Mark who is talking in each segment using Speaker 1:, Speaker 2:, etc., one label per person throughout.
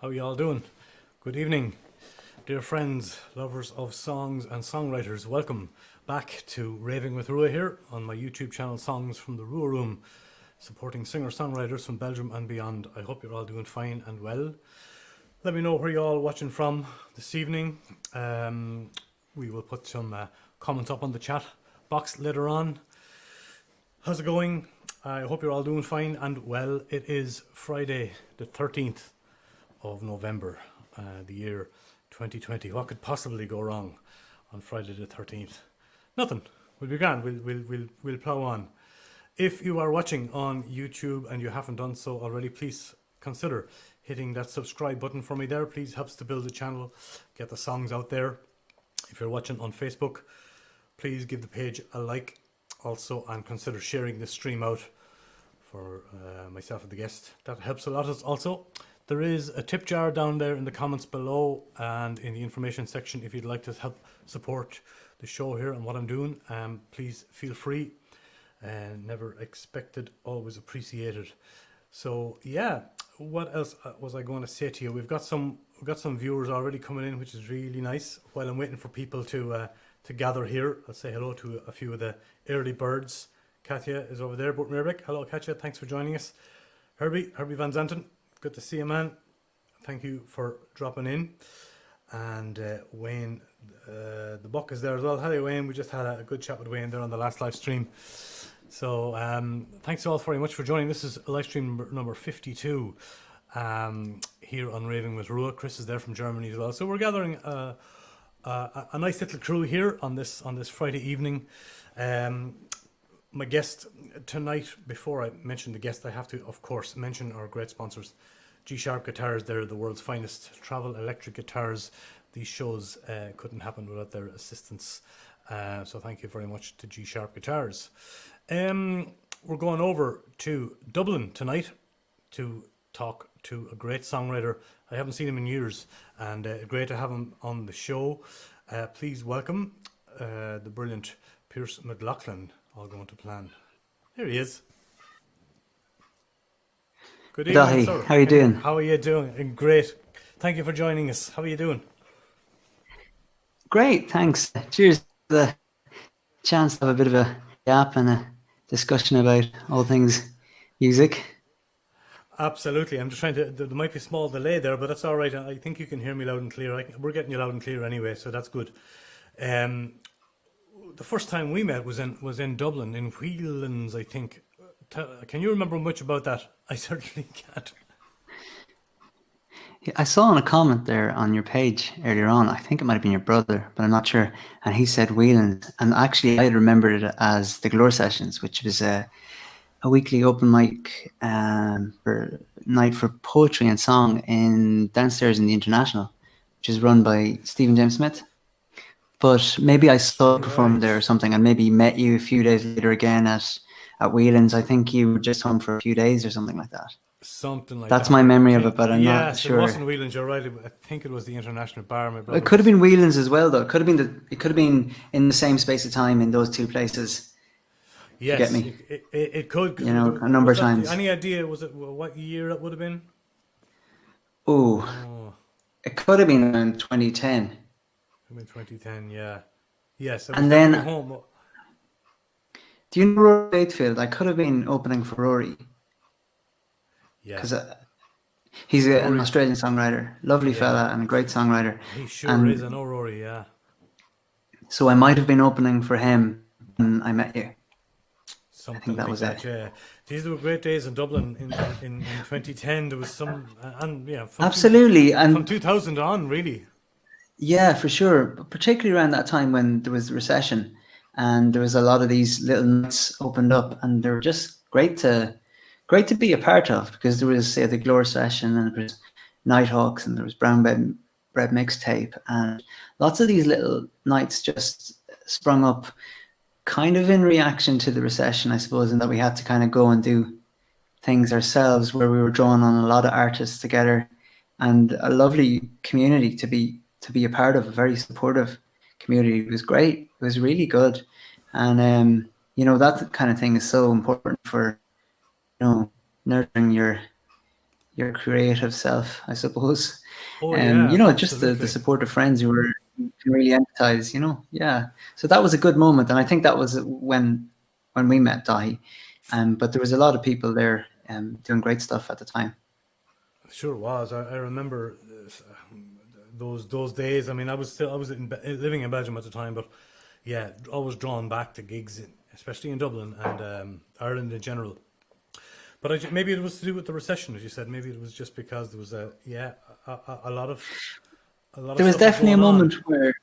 Speaker 1: How are you all doing? Good evening, dear friends, lovers of songs and songwriters. Welcome back to Raving with Rua here on my YouTube channel, Songs from the Rua Room, supporting singer-songwriters from Belgium and beyond. I hope you're all doing fine and well. Let me know where you're all watching from this evening. We will put some comments up on the chat box later on. How's it going? I hope you're all doing fine and well. It is Friday the 13th of November, the year 2020. What could possibly go wrong on Friday the 13th? Nothing. We'll be grand. We'll plow on. If you are watching on YouTube and you haven't done so already, please consider hitting that subscribe button for me there. Please helps to build the channel, get the songs out there. If you're watching on Facebook, please give the page a like also, and consider sharing this stream out for myself and the guest. That helps a lot also. There is a tip jar down there in the comments below and in the information section if you'd like to help support the show here and what I'm doing. Please feel free. Never expected, always appreciated. So yeah, what else was I going to say to you? We've got some viewers already coming in, which is really nice. While I'm waiting for people to gather here, I'll say hello to a few of the early birds. Katja is over there, Bort Meerbeek. Hello Katja, thanks for joining us. Herbie Van Zanten, good to see you, man. Thank you for dropping in. And Wayne, the buck is there as well. Hello Wayne, we just had a good chat with Wayne there on the last live stream. So thanks all very much for joining. This is live stream number 52 here on Raving with Rua. Chris is there from Germany as well. So we're gathering a nice little crew here on this Friday evening. My guest tonight, before I mention the guest, I have to, of course, mention our great sponsors. G-Sharp Guitars, they're the world's finest travel electric guitars. These shows couldn't happen without their assistance. So thank you very much to G-Sharp Guitars. We're going over to Dublin tonight to talk to a great songwriter. I haven't seen him in years, and great to have him on the show. Please welcome the brilliant Pearse McGloughlin. All going to plan. Here he is. Good evening, sir.
Speaker 2: How are you doing?
Speaker 1: How are you doing? Great. Thank you for joining us. How are you doing?
Speaker 2: Great, thanks. Cheers to the chance to have a bit of a gap and a discussion about all things music.
Speaker 1: Absolutely. I'm just trying to, there might be a small delay there, but that's all right. I think you can hear me loud and clear. We're getting you loud and clear anyway, so that's good. The first time we met was in Dublin, in Whelan's, I think. Can you remember much about that? I certainly can't.
Speaker 2: I saw in a comment there on your page earlier on, I think it might have been your brother, but I'm not sure. And he said Whelan's. And actually, I had remembered it as the Glore Sessions, which was a weekly open mic night for poetry and song downstairs in the International, which is run by Stephen James Smith. But maybe I saw you perform there or something, and maybe met you a few days later again at Whelan's. I think you were just home for a few days or something like that.
Speaker 1: Something like
Speaker 2: That's
Speaker 1: that.
Speaker 2: my memory of it, but I'm not sure.
Speaker 1: Yes, it wasn't Whelan's. You're right. I think it was the International Bar.
Speaker 2: It could have been Whelan's as well, though. It could have been in the same space of time in those two places.
Speaker 1: Yes,
Speaker 2: get me?
Speaker 1: It could.
Speaker 2: You know, a number of times.
Speaker 1: Any idea? Was it what year it would have been?
Speaker 2: Oh, it could have been around 2010.
Speaker 1: I mean 2010, yeah. Yes,
Speaker 2: and then
Speaker 1: home.
Speaker 2: Do you know Rory Batefield? I could have been opening for Rory.
Speaker 1: Yeah.
Speaker 2: Because he's an Australian songwriter, lovely fella and a great songwriter.
Speaker 1: He sure is. I know Rory, yeah.
Speaker 2: So I might have been opening for him when I met you.
Speaker 1: Something
Speaker 2: I think that
Speaker 1: like
Speaker 2: was
Speaker 1: that,
Speaker 2: it.
Speaker 1: Yeah. These were great days in Dublin in 2010. There was some, and yeah,
Speaker 2: absolutely, and
Speaker 1: from 2000 on, really.
Speaker 2: Yeah, for sure. But particularly around that time when there was a recession, and there was a lot of these little nights opened up, and they were just great to be a part of, because there was, say, the Glore Session, and there was Nighthawks, and there was Brown Bread Mixtape, and lots of these little nights just sprung up kind of in reaction to the recession, I suppose, and that we had to kind of go and do things ourselves, where we were drawing on a lot of artists together, and a lovely community to be a part of, a very supportive community. It was great. It was really good. And, you know, that kind of thing is so important for, you know, nurturing your your creative self, I suppose.
Speaker 1: Oh yeah,
Speaker 2: Just the
Speaker 1: absolutely.
Speaker 2: support of friends who can really empathize. Yeah. So that was a good moment, and I think that was when we met Dahi. But there was a lot of people there doing great stuff at the time.
Speaker 1: Sure was. I remember those days. I mean, I was living in Belgium at the time, but yeah, always drawn back to gigs, especially in Dublin and Ireland in general. But maybe it was to do with the recession, as you said. Maybe it was just because there was a lot of
Speaker 2: There was
Speaker 1: stuff was
Speaker 2: definitely a
Speaker 1: going on.
Speaker 2: moment where,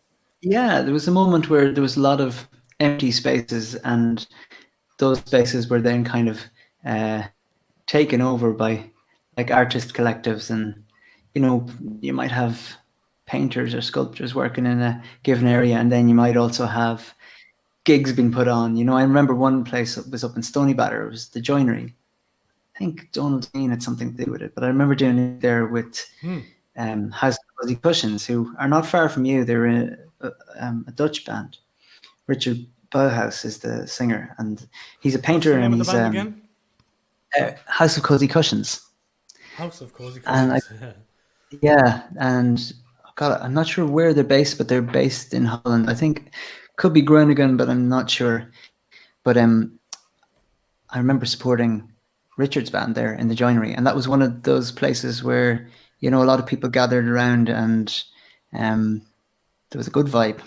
Speaker 2: yeah, there was a moment where there was a lot of empty spaces, and those spaces were then kind of uh, taken over by like artist collectives, and you might have painters or sculptors working in a given area, and then you might also have gigs being put on. I remember one place that was up in Stony Batter. It was the Joinery. I think Donald Dean had something to do with it, but I remember doing it there with House of Fuzzy Cushions, who are not far from you. They're a Dutch band. Richard Bauhaus is the singer, and he's a
Speaker 1: What's the
Speaker 2: painter,
Speaker 1: name
Speaker 2: and
Speaker 1: of the
Speaker 2: he's
Speaker 1: band again?
Speaker 2: House of Cozy Cushions.
Speaker 1: House of Cozy
Speaker 2: And
Speaker 1: Cushions.
Speaker 2: and God, I'm not sure where they're based, but they're based in Holland. I think could be Groningen, but I'm not sure. But I remember supporting Richard's band there in the Joinery, and that was one of those places where a lot of people gathered around, and there was a good vibe.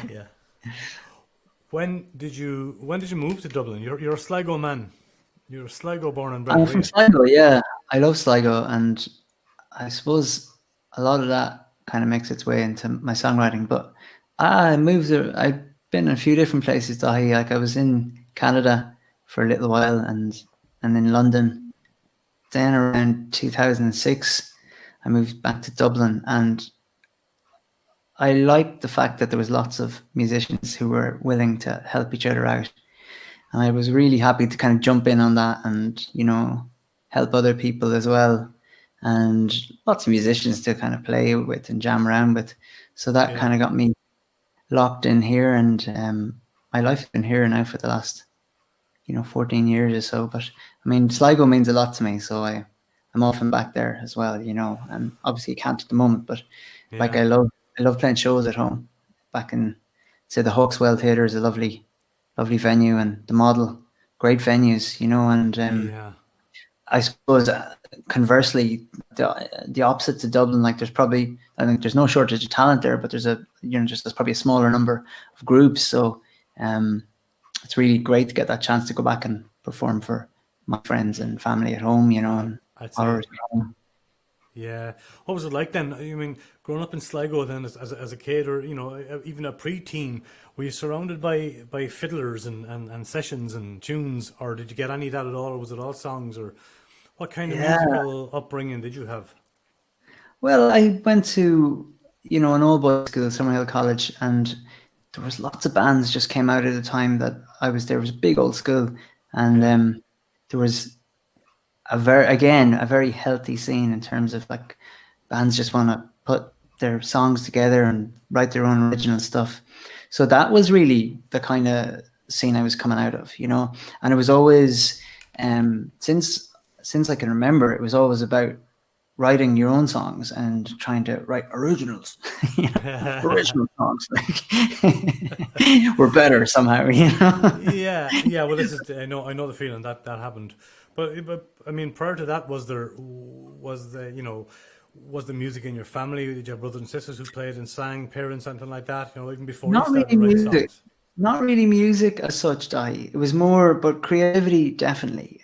Speaker 1: Yeah. When did you move to Dublin? You're a Sligo man. You're a Sligo born and bred,
Speaker 2: I'm
Speaker 1: are
Speaker 2: from
Speaker 1: you?
Speaker 2: Sligo, yeah. I love Sligo, and I suppose a lot of that kind of makes its way into my songwriting. But I moved. I've been in a few different places. Like I was in Canada for a little while, and in London. Then around 2006, I moved back to Dublin, and I liked the fact that there was lots of musicians who were willing to help each other out. And I was really happy to kind of jump in on that and, help other people as well. And lots of musicians to kind of play with and jam around with. So that
Speaker 1: Yeah.
Speaker 2: kind of got me locked in here. And my life has been here now for the last, 14 years or so. But I mean, Sligo means a lot to me. So I'm often back there as well, and obviously I can't at the moment, but like
Speaker 1: Yeah.
Speaker 2: I love playing shows at home. Back in, say, the Hawkswell Theatre is a lovely venue, and the Model, great venues, and
Speaker 1: Yeah.
Speaker 2: I suppose conversely, the opposite to Dublin, like I think there's no shortage of talent there, but there's probably a smaller number of groups. So it's really great to get that chance to go back and perform for my friends and family at home, and
Speaker 1: I'd say.
Speaker 2: others at home.
Speaker 1: Yeah. What was it like then? I mean, growing up in Sligo then as a kid or, even a pre-teen, were you surrounded by fiddlers and sessions and tunes, or did you get any of that at all, or was it all songs, or what kind of
Speaker 2: Yeah.
Speaker 1: musical upbringing did you have?
Speaker 2: Well, I went to, an all boys school, Summerhill College, and there was lots of bands just came out at the time that I was there. It was a big old school, and
Speaker 1: Yeah.
Speaker 2: there was a very healthy scene in terms of like bands just want to put their songs together and write their own original stuff. So that was really the kind of scene I was coming out of, and it was always since I can remember, it was always about writing your own songs and trying to write originals, original songs like were better somehow.
Speaker 1: Yeah, yeah. Well, this is I know the feeling that happened, but I mean, prior to that, was the music in your family? Did you have brothers and sisters who played and sang, parents, anything like that? Even before you
Speaker 2: Not
Speaker 1: started
Speaker 2: really
Speaker 1: to write
Speaker 2: music.
Speaker 1: songs.
Speaker 2: Not really music as such, Dai. It was more, but creativity definitely.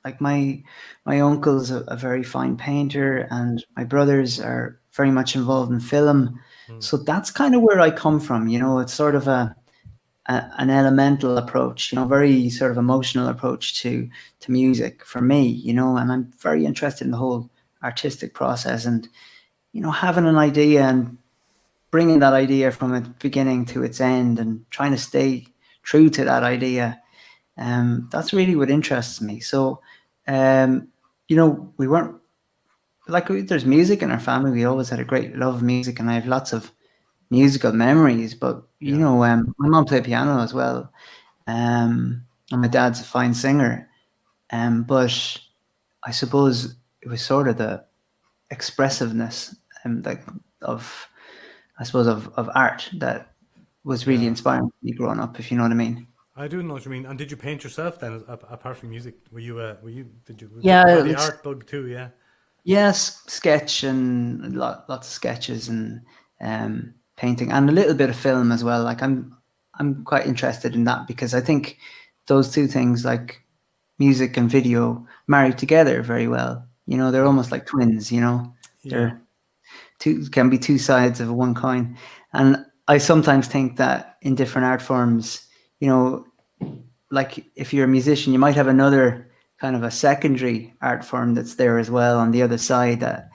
Speaker 2: Like my uncle's a very fine painter, and my brothers are very much involved in film.
Speaker 1: Hmm.
Speaker 2: So that's kind of where I come from. It's sort of an elemental approach. Very sort of emotional approach to music for me. And I'm very interested in the whole artistic process, and having an idea and bringing that idea from its beginning to its end and trying to stay true to that idea. That's really what interests me. So, we weren't like there's music in our family. We always had a great love of music, and I have lots of musical memories. But
Speaker 1: Yeah.
Speaker 2: my mom played piano as well, and my dad's a fine singer. But I suppose it was sort of the expressiveness and like of, I suppose, of art that was really
Speaker 1: Yeah.
Speaker 2: inspiring me growing up, if you know what I mean.
Speaker 1: I do know what you mean. And did you paint yourself then, apart from music? Did you,
Speaker 2: Yeah,
Speaker 1: you had the
Speaker 2: it's
Speaker 1: art bug too? Yeah.
Speaker 2: yes, sketch and lots of sketches and painting and a little bit of film as well. Like I'm quite interested in that because I think those two things, like music and video, marry together very well. You know, they're
Speaker 1: Mm.
Speaker 2: almost like twins. You know,
Speaker 1: Yeah.
Speaker 2: they're two can be two sides of one coin. And I sometimes think that in different art forms, you know, like if you're a musician, you might have another kind of a secondary art form that's there as well on the other side that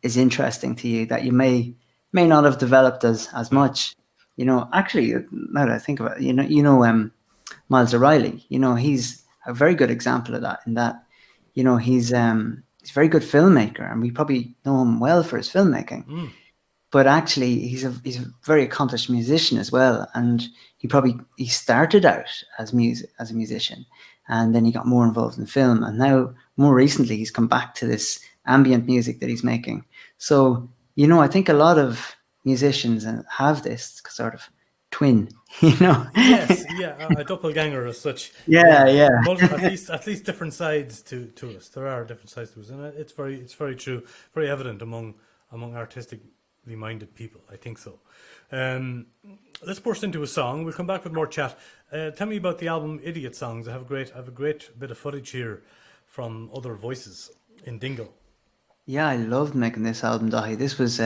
Speaker 2: is interesting to you that you may not have developed as
Speaker 1: Yeah.
Speaker 2: much. You know, actually, now that I think about it, Miles O'Reilly. You know, he's a very good example of that. In that, you know, he's a very good filmmaker, and we probably know him well for his filmmaking.
Speaker 1: Mm.
Speaker 2: But actually, he's a very accomplished musician as well, and he started out as a musician, and then he got more involved in film, and now more recently he's come back to this ambient music that he's making. So you know, I think a lot of musicians have this sort of twin, you know.
Speaker 1: Yes, yeah, a doppelganger as such.
Speaker 2: Yeah,
Speaker 1: Yeah,
Speaker 2: yeah,
Speaker 1: at least different sides to us. There are different sides to us, and it's very true, very evident among artistically minded people. I think so. Um, let's burst into a song. We'll come back with more chat. Tell me about the album Idiot Songs. I have a great bit of footage here from other voices in Dingle.
Speaker 2: yeah. I loved making this album, Dahi. This was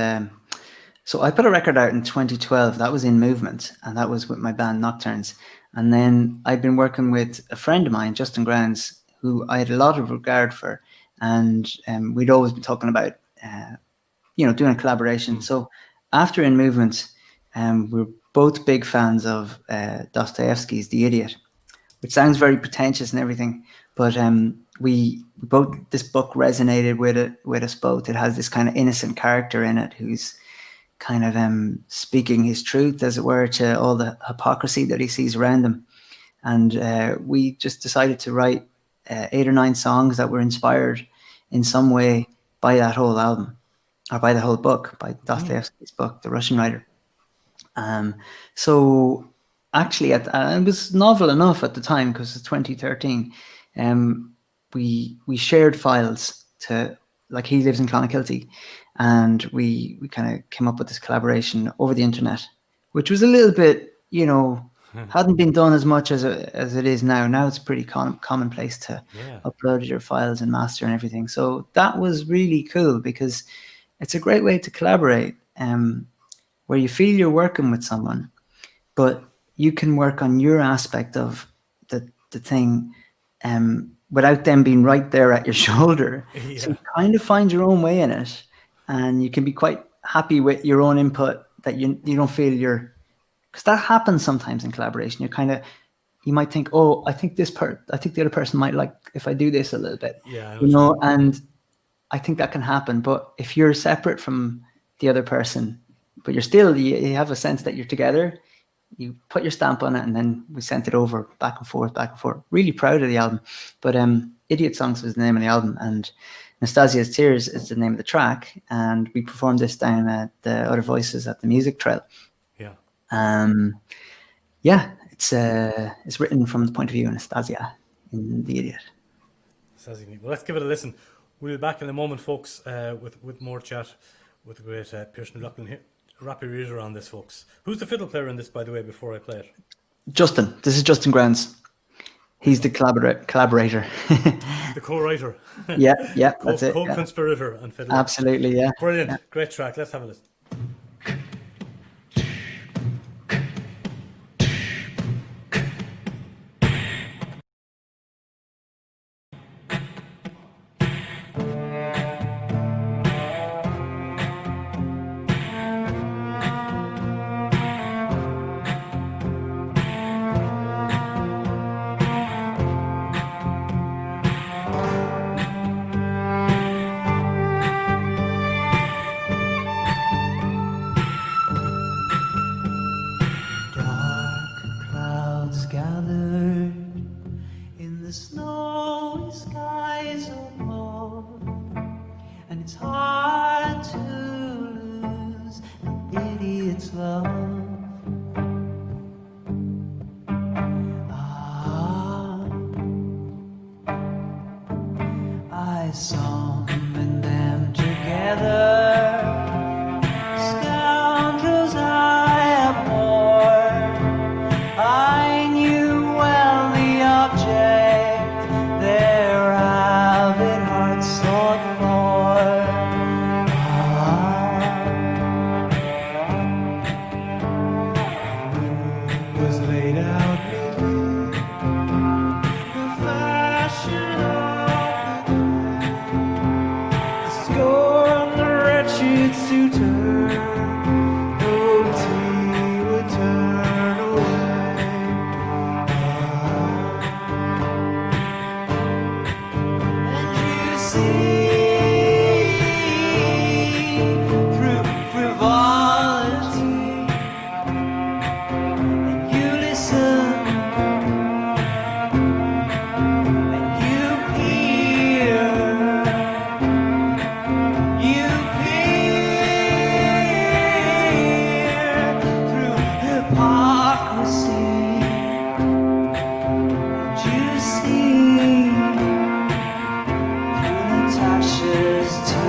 Speaker 2: so I put a record out in 2012. That was in Movement, and that was with my band Nocturnes. And then I'd been working with a friend of mine, Justin Grounds, who I had a lot of regard for, and we'd always been talking about, doing a collaboration.
Speaker 1: Mm.
Speaker 2: So after In Movement, we're both big fans of Dostoevsky's The Idiot, which sounds very pretentious and everything, but we both this book resonated with us both. It has this kind of innocent character in it who's kind of speaking his truth, as it were, to all the hypocrisy that he sees around him. And we just decided to write 8 or 9 songs that were inspired in some way by that whole album, or by the whole book, by Dostoevsky's book, The Russian Writer. So actually, it was novel enough at the time because it's 2013. We shared files to, like, he lives in Clonakilty, and we kind of came up with this collaboration over the internet, which was a little bit, hadn't been done as much as it is now. Now it's pretty commonplace to
Speaker 1: Yeah.
Speaker 2: upload your files and master and everything. So that was really cool because it's a great way to collaborate, where you feel you're working with someone, but you can work on your aspect of the thing without them being right there at your shoulder. So
Speaker 1: Yeah.
Speaker 2: you kind of find your own way in it, and you can be quite happy with your own input, that you don't feel because that happens sometimes in collaboration. You might think, oh, I think the other person might like if I do this a little bit,
Speaker 1: Yeah, I know what you mean.
Speaker 2: and I think that can happen. But if you're separate from the other person, but you have a sense that you're together, you put your stamp on it, and then we sent it over back and forth. Really proud of the album. But Idiot Songs was the name of the album, and Anastasia's Tears is the name of the track. And we performed this down at the Other Voices at the Music Trail.
Speaker 1: Yeah.
Speaker 2: Yeah, it's written from the point of view of Anastasia in The Idiot.
Speaker 1: Well, let's give it a listen. We'll be back in a moment, folks, with more chat with the great Pearse McGloughlin here. Wrap your ears around this, folks. Who's the fiddle player in this, by the way, before I play it?
Speaker 2: Justin. This is Justin Grounds. He's the collaborator.
Speaker 1: The co-writer.
Speaker 2: Yeah, that's it.
Speaker 1: Co-conspirator and fiddler.
Speaker 2: Absolutely, yeah.
Speaker 1: Brilliant.
Speaker 2: Yeah.
Speaker 1: Great track. Let's have a listen.
Speaker 3: I summoned them together, scoundrels I abhorred. I knew well the object their avid hearts sought for. Was laid out neatly, the fashion of the scorn, the wretched suitor, oh, tea would turn away. And you see, through frivolity, and you listen, and you peer through hypocrisy, and you see through Natasha's tears.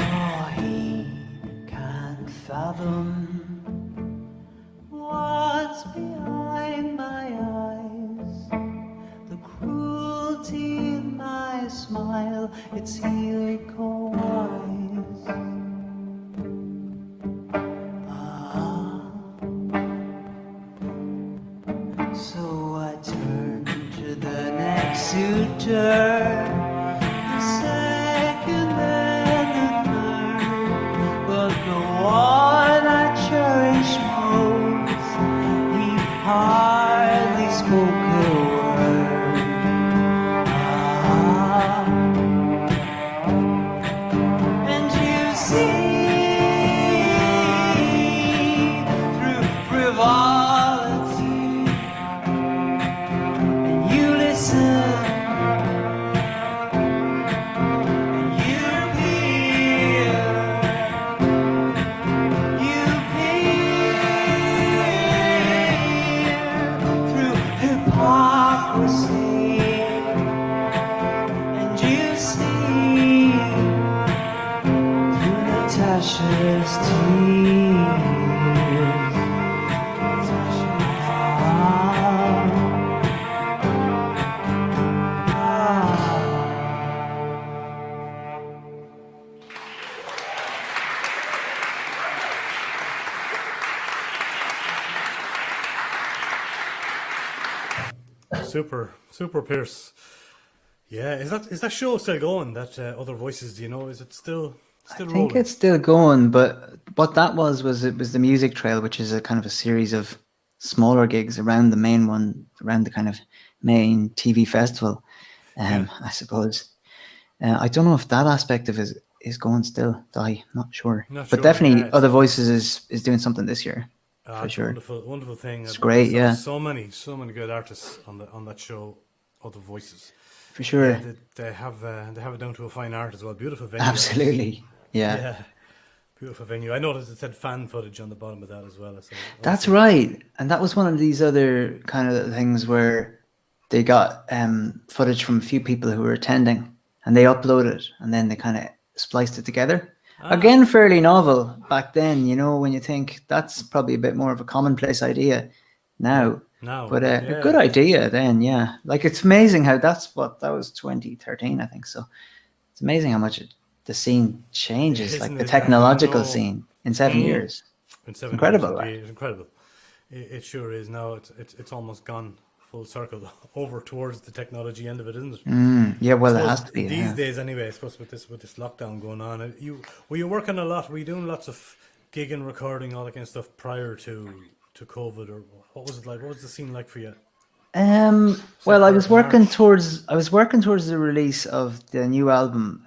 Speaker 3: Oh, he can't fathom what's behind my eyes, the cruelty in my smile, it's helico-wise. So I turn to the next suitor, the second and the third, but the one I cherish most, he hardly spoke a word. And you see through frivolity, and you listen, and you peer through hypocrisy, and you see through Natasha's tears.
Speaker 1: Super Pearse. Yeah, is that show still going? That Other Voices, do you know? Is it still
Speaker 2: I
Speaker 1: rolling?
Speaker 2: think it's still going, but what that was it was the Music Trail, which is a kind of a series of smaller gigs around the main one, around the kind of main TV festival, I suppose. I don't know if that aspect of it is going still. I'm not sure.
Speaker 1: Not
Speaker 2: But
Speaker 1: sure,
Speaker 2: definitely
Speaker 1: yeah,
Speaker 2: Other Voices is doing something this year. For
Speaker 1: it's
Speaker 2: sure.
Speaker 1: a wonderful thing.
Speaker 2: It's great, yeah.
Speaker 1: So many good artists on that show, Other Voices.
Speaker 2: For sure.
Speaker 1: Yeah, they have it down to a fine art as well. Beautiful venue.
Speaker 2: Absolutely. Yeah.
Speaker 1: Yeah. Beautiful venue. I noticed it said fan footage on the bottom of that as well. So
Speaker 2: That's right. And that was one of these other kind of things where they got footage from a few people who were attending and they uploaded it and then they kind of spliced it together. Again, fairly novel back then, you know, when you think that's probably a bit more of a commonplace idea now.
Speaker 1: Now,
Speaker 2: But a good idea then, yeah. Like it's amazing how that was 2013, I think. So it's amazing how much the scene changes,
Speaker 1: Isn't
Speaker 2: like the
Speaker 1: it? I
Speaker 2: technological
Speaker 1: know.
Speaker 2: scene in 7 years.
Speaker 1: In
Speaker 2: It's
Speaker 1: 7 years,
Speaker 2: incredible. Like.
Speaker 1: indeed, it's incredible. It sure is. Now it's almost gone full circle over towards the technology end of it, isn't it?
Speaker 2: Yeah,
Speaker 1: I
Speaker 2: well, it
Speaker 1: suppose
Speaker 2: has to be.
Speaker 1: these
Speaker 2: Yeah.
Speaker 1: days, anyway. I suppose with this lockdown going on, were you working a lot? Were you doing lots of gigging, recording, all that kind of stuff prior to COVID, or what was it like? What was the scene like for you?
Speaker 2: Well, I
Speaker 1: prior
Speaker 2: was
Speaker 1: to
Speaker 2: working
Speaker 1: March?
Speaker 2: towards the release of the new album,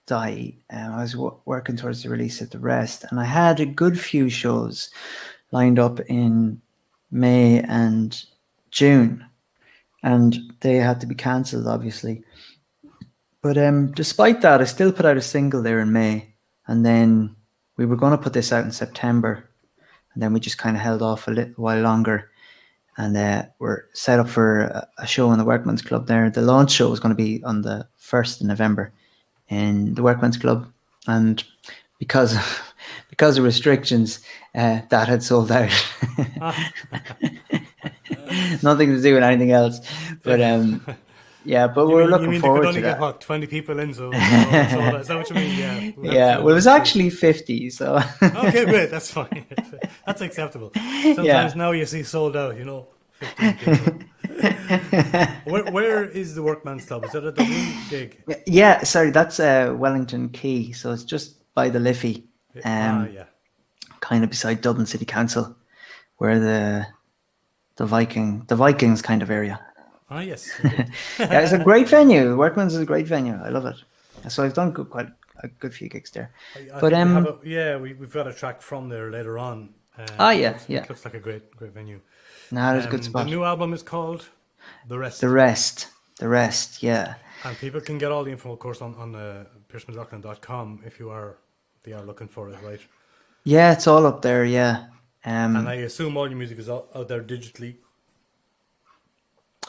Speaker 2: Die. I was working towards the release of the rest, and I had a good few shows lined up in May and June, and they had to be cancelled, obviously. But despite that, I still put out a single there in May, and then we were going to put this out in September, and then we just kind of held off a little while longer. And we're set up for a show in the Workman's Club there. The launch show was going to be on the 1st of November in the Workman's Club. And because of restrictions, that had sold out. Nothing to do with anything else. But yeah, but we're looking
Speaker 1: they could
Speaker 2: forward
Speaker 1: only
Speaker 2: to
Speaker 1: get
Speaker 2: that.
Speaker 1: what, 20 people in? So is that what you mean? Yeah.
Speaker 2: Yeah, well, it was actually 50, so.
Speaker 1: Okay, great. That's fine. That's acceptable. Sometimes now you see sold out, 15 people. Where is the Workman's Club? Is that a Dublin gig?
Speaker 2: Yeah, sorry, that's Wellington Quay, so it's just by the Liffey,
Speaker 1: Yeah.
Speaker 2: kind of beside Dublin City Council, where the Vikings kind of area.
Speaker 1: Ah, yes.
Speaker 2: Yeah, it's a great venue. Workman's is a great venue. I love it. So I've done quite a good few gigs there.
Speaker 1: But we've got a track from there later on.
Speaker 2: Yeah.
Speaker 1: It looks like a great venue.
Speaker 2: No, it's a good spot.
Speaker 1: The new album is called The Rest.
Speaker 2: The Rest, yeah.
Speaker 1: And people can get all the info, of course, on PearseMcGloughlin.com if they are looking for it, right?
Speaker 2: Yeah, it's all up there, yeah.
Speaker 1: And I assume all your music is out there digitally.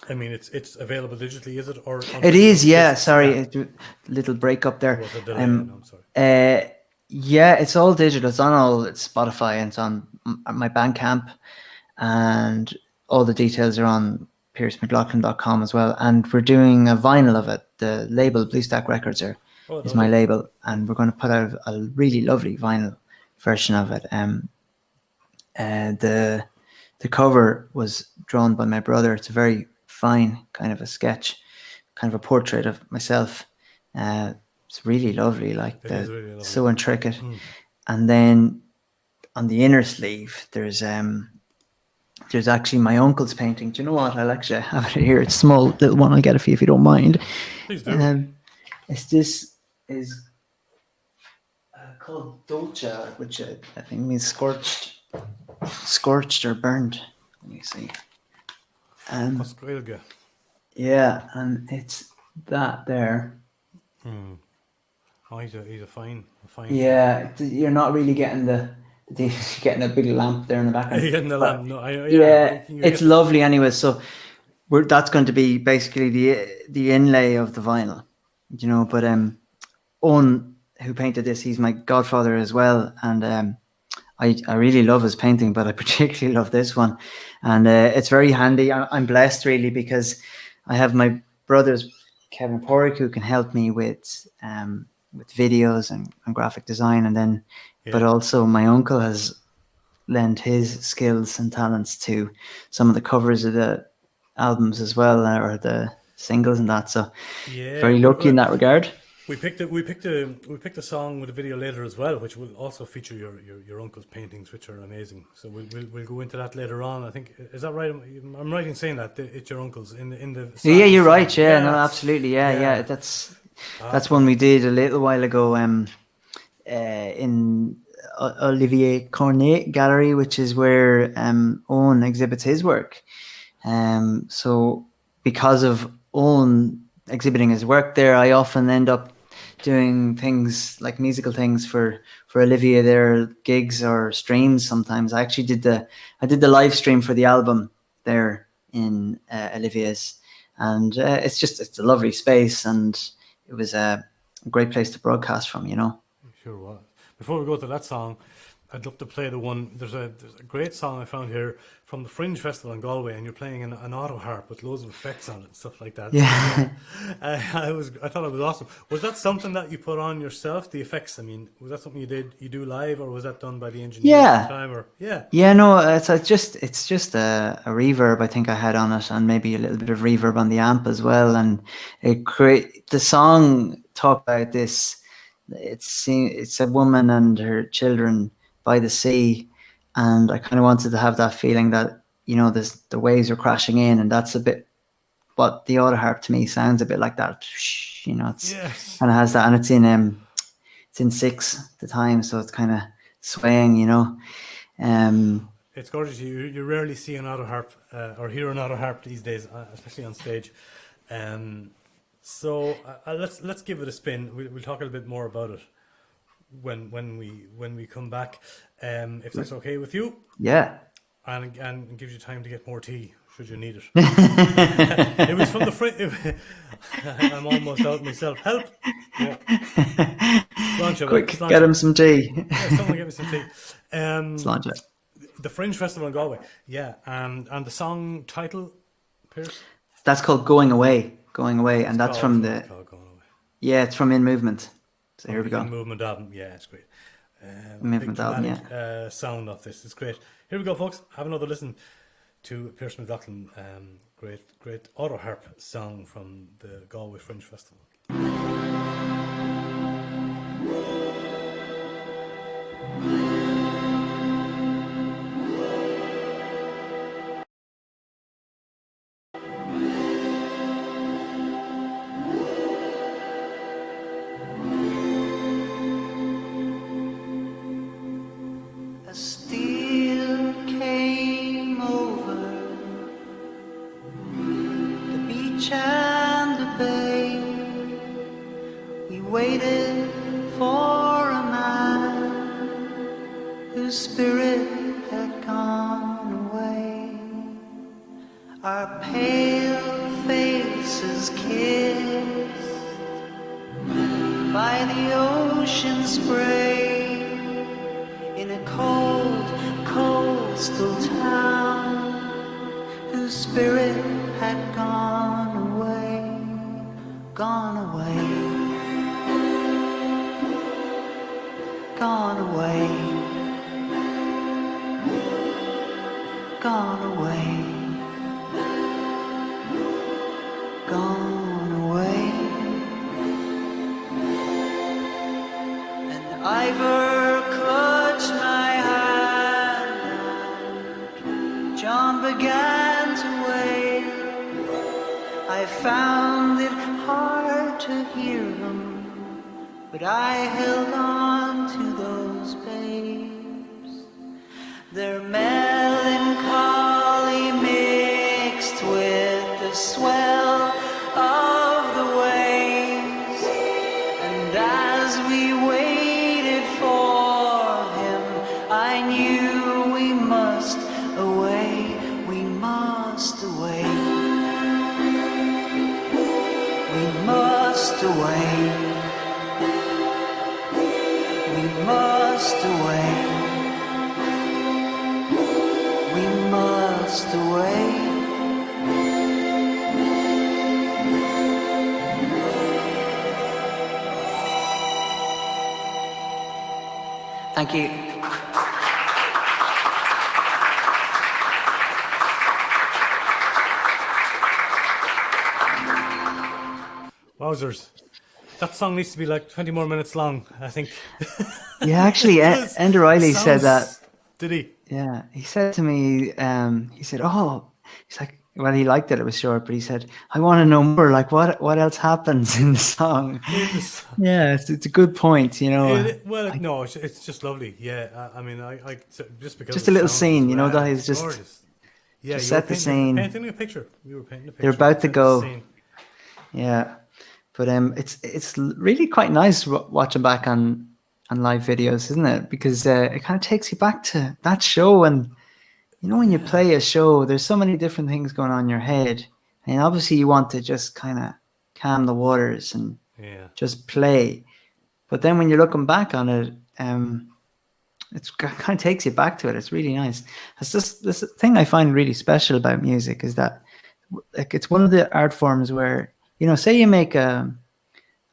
Speaker 1: I mean, it's available digitally, is it? Or
Speaker 2: it is, yeah. Sorry, little break up there.
Speaker 1: Was a delay? No, I'm sorry.
Speaker 2: Yeah, it's all digital. It's on it's Spotify, and it's on my Bandcamp, and all the details are on PearseMcGloughlin.com as well. And we're doing a vinyl of it. The label Blue Stack Records is my label, and we're going to put out a really lovely vinyl version of it. The cover was drawn by my brother. It's a very fine kind of a sketch, kind of a portrait of myself. It's really lovely, really lovely. So intricate. And then on the inner sleeve, there's actually my uncle's painting. Do you know what? I'll actually have it here. It's a small little one. I'll get it for you if you don't mind.
Speaker 1: Please do.
Speaker 2: This is called Dolce, which I think means scorched or burned. Let me see. Yeah, and it's that there.
Speaker 1: Oh, he's a fine.
Speaker 2: Yeah, you're not really getting getting a big lamp there in the background.
Speaker 1: You're getting the lamp. No,
Speaker 2: it's lovely anyway. So that's going to be basically the inlay of the vinyl, But Owen, who painted this, he's my godfather as well, and I really love his painting, but I particularly love this one, and it's very handy. I'm blessed really because I have my brothers Kevin Porrick who can help me with videos and graphic design, and then but also my uncle has lent his skills and talents to some of the covers of the albums as well, or the singles and that. So very lucky in that regard.
Speaker 1: We picked a song with a video later as well, which will also feature your uncle's paintings, which are amazing. So we'll go into that later on. I think, is that right? I'm right in saying that it's your uncle's in the.
Speaker 2: Yeah, you're right. Yeah, no, absolutely. Yeah. That's one we did a little while ago. In Olivier Cornet Gallery, which is where Owen exhibits his work. So because of Owen exhibiting his work there, I often end up doing things like musical things for Olivia, their gigs or streams. Sometimes I actually did the live stream for the album there in Olivia's, and it's a lovely space, and it was a great place to broadcast from.
Speaker 1: Sure was. Before we go to that song, I'd love to play the one. There's a great song I found here from the Fringe Festival in Galway, and you're playing an auto harp with loads of effects on it and stuff like that.
Speaker 2: Yeah.
Speaker 1: I thought it was awesome. Was that something that you put on yourself? The effects. I mean, was that something you do live, or was that done by the engineer at the time? Or
Speaker 2: Yeah, no, it's just a reverb I think I had on it, and maybe a little bit of reverb on the amp as well, and the song talked about this. It's a woman and her children by the sea, and I kind of wanted to have that feeling that, you know, the waves are crashing in, and that's a bit what the auto harp to me sounds a bit like that. You know, it's kind of has that, and it's in 6 at the time, so it's kind of swaying, you know.
Speaker 1: It's gorgeous. You rarely see an auto harp or hear an auto harp these days, especially on stage. So let's give it a spin. We'll talk a little bit more about it when we come back, if that's okay with you.
Speaker 2: Yeah.
Speaker 1: And gives you time to get more tea should you need it. It was from the I'm almost out myself. Help! Yeah.
Speaker 2: Quick, get him some tea.
Speaker 1: Yeah, someone get me some tea.
Speaker 2: Sláinte.
Speaker 1: The Fringe Festival in Galway. Yeah, and the song title, Pearse?
Speaker 2: That's called Going Away, and that's from the...
Speaker 1: Going Away.
Speaker 2: Yeah, it's from In Movement. So here we go.
Speaker 1: In Movement album, yeah, it's great.
Speaker 2: Movement album,
Speaker 1: yeah. Sound of this, it's great. Here we go, folks. Have another listen to Pearse McGloughlin. Great auto harp song from the Galway Fringe Festival.
Speaker 3: A steel came over the beach and the bay. We waited for a man whose spirit had gone away. Our pale faces kissed by the ocean spray. In a cold coastal town whose spirit had gone away, gone away, gone away, gone away, gone away. And Ivor clutched my hand, John began to wail. I found it hard to hear him, but I held on to those babes. Their melancholy mixed with the swell of the waves, and as we waited for him, I knew we must away, we must away, we must away, we must away, we must away. Thank you.
Speaker 1: Wowzers. That song needs to be like 20 more minutes long, I think.
Speaker 2: Yeah, actually, Enda Riley said that.
Speaker 1: Did he?
Speaker 2: Yeah, he said to me, he said, he's like, well, he liked it, it was short, but he said, I want to know more, like what else happens in the song? Yeah, it's a good point, you know.
Speaker 1: No, it's just lovely. Yeah, I mean, I just because
Speaker 2: just a little scene, you know, that is just
Speaker 1: gorgeous. Yeah,
Speaker 2: just set the scene.
Speaker 1: Painting a picture. We were painting a picture.
Speaker 2: They're about to go. Yeah, but it's really quite nice watching back on live videos, isn't it? Because it kind of takes you back to that show, and you know, when you play a show, there's so many different things going on in your head, and obviously you want to just kind of calm the waters and just play. But then when you're looking back on it, kind of takes you back to it. It's really nice. It's just this thing I find really special about music is that like it's one of the art forms where, you know, say you make a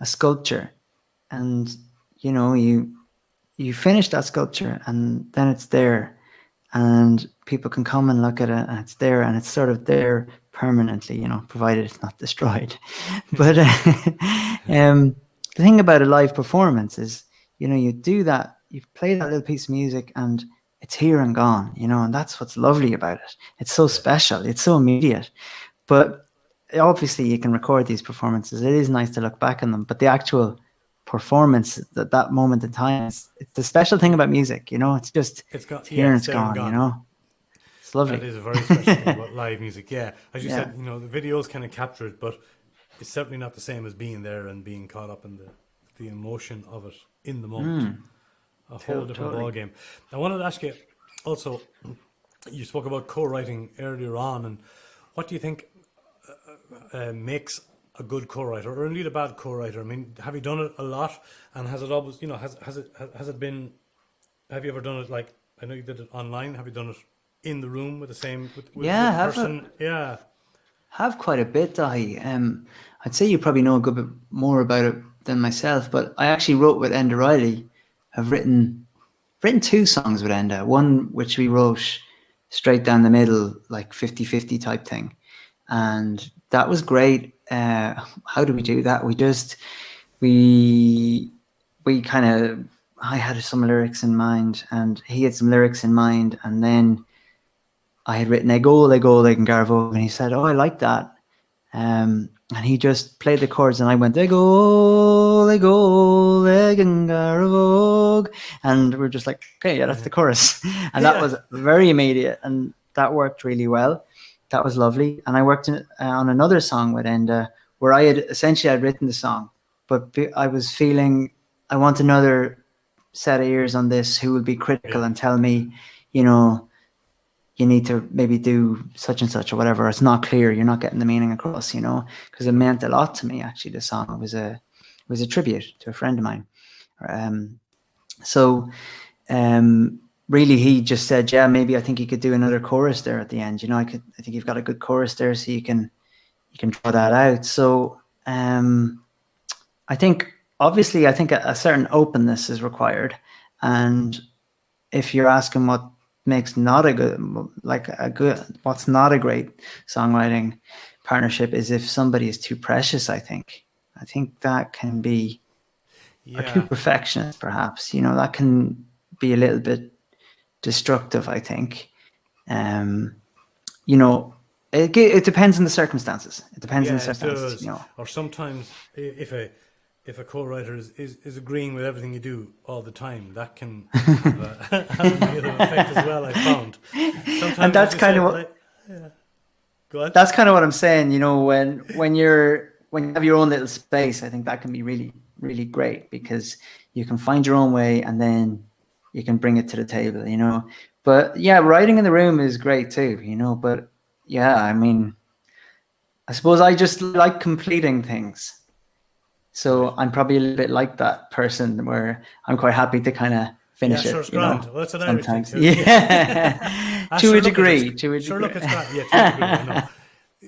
Speaker 2: sculpture and, you know, you finish that sculpture and then it's there and people can come and look at it and it's there and it's sort of there permanently, you know, provided it's not destroyed. But the thing about a live performance is, you know, you do that, you play that little piece of music and it's here and gone, you know, and that's what's lovely about it. It's so special. It's so immediate. But obviously you can record these performances. It is nice to look back on them, but the actual performance at that moment in time, it's the special thing about music, you know, it's here and it's gone, you know. It's lovely.
Speaker 1: That is a very special thing about live music. Yeah, as you said, you know, the videos kind of capture it, but it's certainly not the same as being there and being caught up in the emotion of it in the moment. A whole different ball game. I wanted to ask you also, you spoke about co-writing earlier on, and what do you think makes a good co-writer, or indeed a bad co-writer? I mean, have you done it a lot, and has it always, you know, has it been? Have you ever done it like? I know you did it online. Have you done it in the room with the same with the person?
Speaker 2: Have quite a bit, Dahi. I'd say you probably know a good bit more about it than myself, but I actually wrote with Enda Riley. I've written 2 songs with Enda. One which we wrote straight down the middle, like 50-50 type thing, and that was great. How do we do that? We kind of, I had some lyrics in mind and he had some lyrics in mind, and then I had written Ego, Lego, Leg and Garvo, and he said, "Oh, I like that." And he just played the chords and I went, Ego, Lego, Leg and Garvo. And we're just like, okay, yeah, that's the chorus. And that was very immediate and that worked really well. That was lovely. And I worked on another song with Enda where I'd written the song, but I was feeling I want another set of ears on this who will be critical and tell me, you know, you need to maybe do such and such or whatever. It's not clear. You're not getting the meaning across, you know, because it meant a lot to me. Actually, the song was a tribute to a friend of mine. Really, he just said, yeah, maybe I think you could do another chorus there at the end. You know, I think you've got a good chorus there, so you can draw that out. So I think obviously a certain openness is required, and if you're asking what makes what's not a great songwriting partnership is if somebody is too precious. I think that can be or too perfectionist, perhaps. You know, that can be a little bit destructive. I think. You know, it depends on the circumstances. It depends on the circumstances. You know,
Speaker 1: or sometimes if a co-writer is agreeing with everything you do all the time, that can have a negative effect as well, I found. Sometimes,
Speaker 2: and that's kind of what.
Speaker 1: Go ahead.
Speaker 2: That's kind of what I'm saying. You know, when you have your own little space, I think that can be really, really great because you can find your own way and then you can bring it to the table. You know, but yeah, writing in the room is great too. You know, but yeah, I mean, I suppose I just like completing things. So I'm probably a little bit like that person where I'm quite happy to kind of finish it.
Speaker 1: Sure, it's
Speaker 2: you
Speaker 1: grand.
Speaker 2: know,
Speaker 1: Well, that's an Irish thing.
Speaker 2: Yeah. To a degree.
Speaker 1: Sure, look, it's grand. Yeah, to a degree. I know.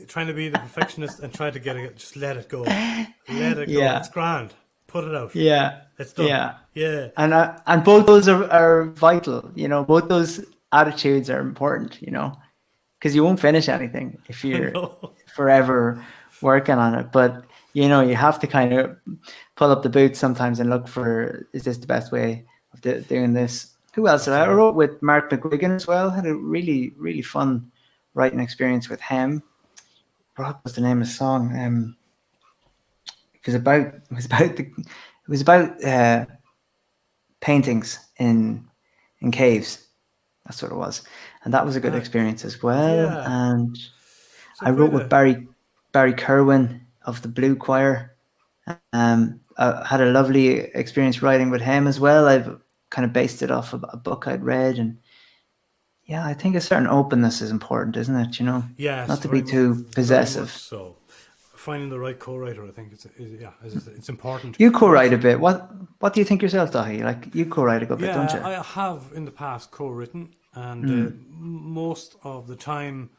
Speaker 1: Trying to be the perfectionist and try to get it, just let it go. Let it go. It's grand. Put it out.
Speaker 2: Yeah.
Speaker 1: It's done. Yeah.
Speaker 2: And both those are vital. You know, both those attitudes are important, you know, because you won't finish anything if you're forever working on it. But you know, you have to kind of pull up the boots sometimes and look for, is this the best way of doing this? Who else? I wrote with Mark McGuigan as well. Had a really, really fun writing experience with him. What was the name of the song? It was about paintings in caves. That's what it was, and that was a good experience as well.
Speaker 1: Yeah.
Speaker 2: And I wrote with Barry Kerwin of the Blue Choir. I had a lovely experience writing with him as well. I've kind of based it off of a book I'd read, and yeah, I think a certain openness is important, isn't it? You know, not to be too possessive.
Speaker 1: So, finding the right co-writer, I think it's important.
Speaker 2: You co-write a bit. What What do you think yourself, Dahi? Like, you co-write a good bit, don't you?
Speaker 1: I have in the past co-written, and most of the time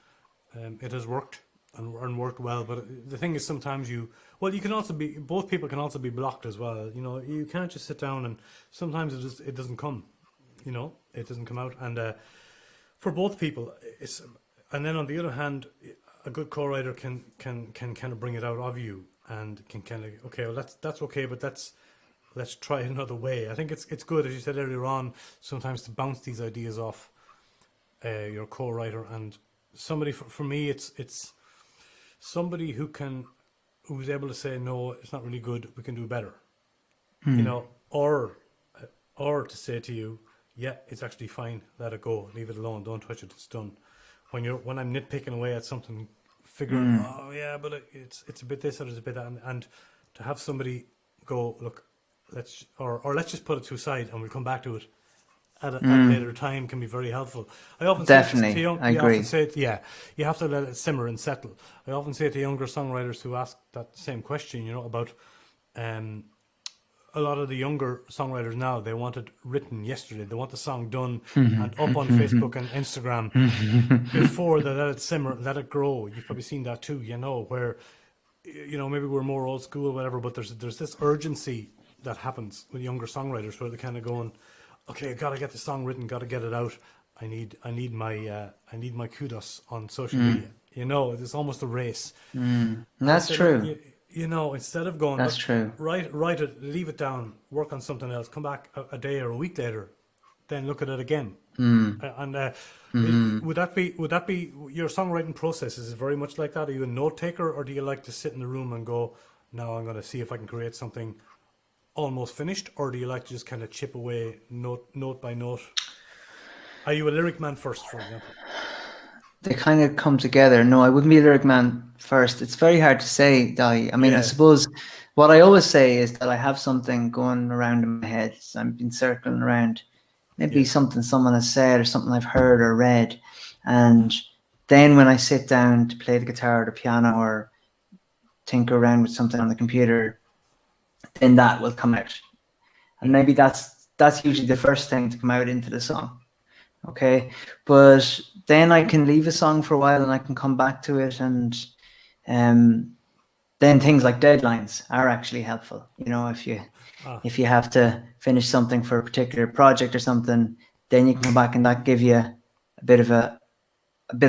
Speaker 1: it has worked and worked well. But the thing is, sometimes you can also be, both people can also be blocked as well. You know, you can't just sit down, and sometimes it doesn't come. You know, it doesn't come out, and for both people, it's. And then on the other hand, a good co-writer can kind of bring it out of you, and can kind of, okay, well that's okay, but let's try another way. I think it's good, as you said earlier on, sometimes to bounce these ideas off your co-writer, and somebody, for me, it's somebody who's able to say, no, it's not really good, we can do better, you know, or to say to you, yeah, it's actually fine, let it go, leave it alone, don't touch it, it's done. When I'm nitpicking away at something, figuring, oh yeah, but it's a bit this or it's a bit that, and to have somebody go, look, let's just put it to the side and we'll come back to it at a later time, can be very helpful. I often
Speaker 2: Definitely,
Speaker 1: say
Speaker 2: I agree.
Speaker 1: You have to let it simmer and settle. I often say to younger songwriters who ask that same question, you know, about a lot of the younger songwriters now, they want it written yesterday. They want the song done and up on Facebook and Instagram before they let it simmer, let it grow. You've probably seen that too, you know, where, you know, maybe we're more old school or whatever, but there's this urgency that happens with younger songwriters where they're kind of going, okay, got to get the song written, got to get it out. I need my kudos on social media. You know, it's almost a race.
Speaker 2: That's true.
Speaker 1: You know, instead of going,
Speaker 2: that's true.
Speaker 1: Write it, leave it down, work on something else, come back a day or a week later, then look at it again. Would that be your songwriting process? Is it very much like that? Are you a note taker, or do you like to sit in the room and go, now I'm going to see if I can create something almost finished, or do you like to just kind of chip away note by note? Are you a lyric man first, for example?
Speaker 2: They kind of come together. No, I wouldn't be a lyric man first. It's very hard to say, Dai. I mean, I suppose what I always say is that I have something going around in my head. So I've been circling around, maybe something someone has said or something I've heard or read. And then when I sit down to play the guitar or the piano or tinker around with something on the computer, then that will come out. And maybe that's usually the first thing to come out into the song. Okay, but then I can leave a song for a while and I can come back to it, and then things like deadlines are actually helpful. You know, if you have to finish something for a particular project or something, then you can come back and that give you a bit of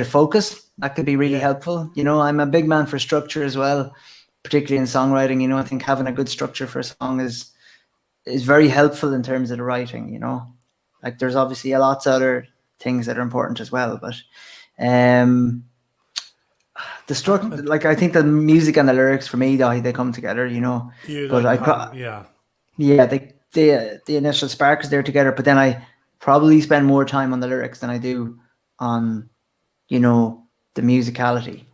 Speaker 2: focus. That could be really helpful. You know, I'm a big man for structure as well, particularly in songwriting. You know, I think having a good structure for a song is very helpful in terms of the writing, you know. Like, there's obviously lots of other things that are important as well, but the structure, like, I think the music and the lyrics for me, they come together, you know. The initial spark is there together, but then I probably spend more time on the lyrics than I do on, you know, the musicality.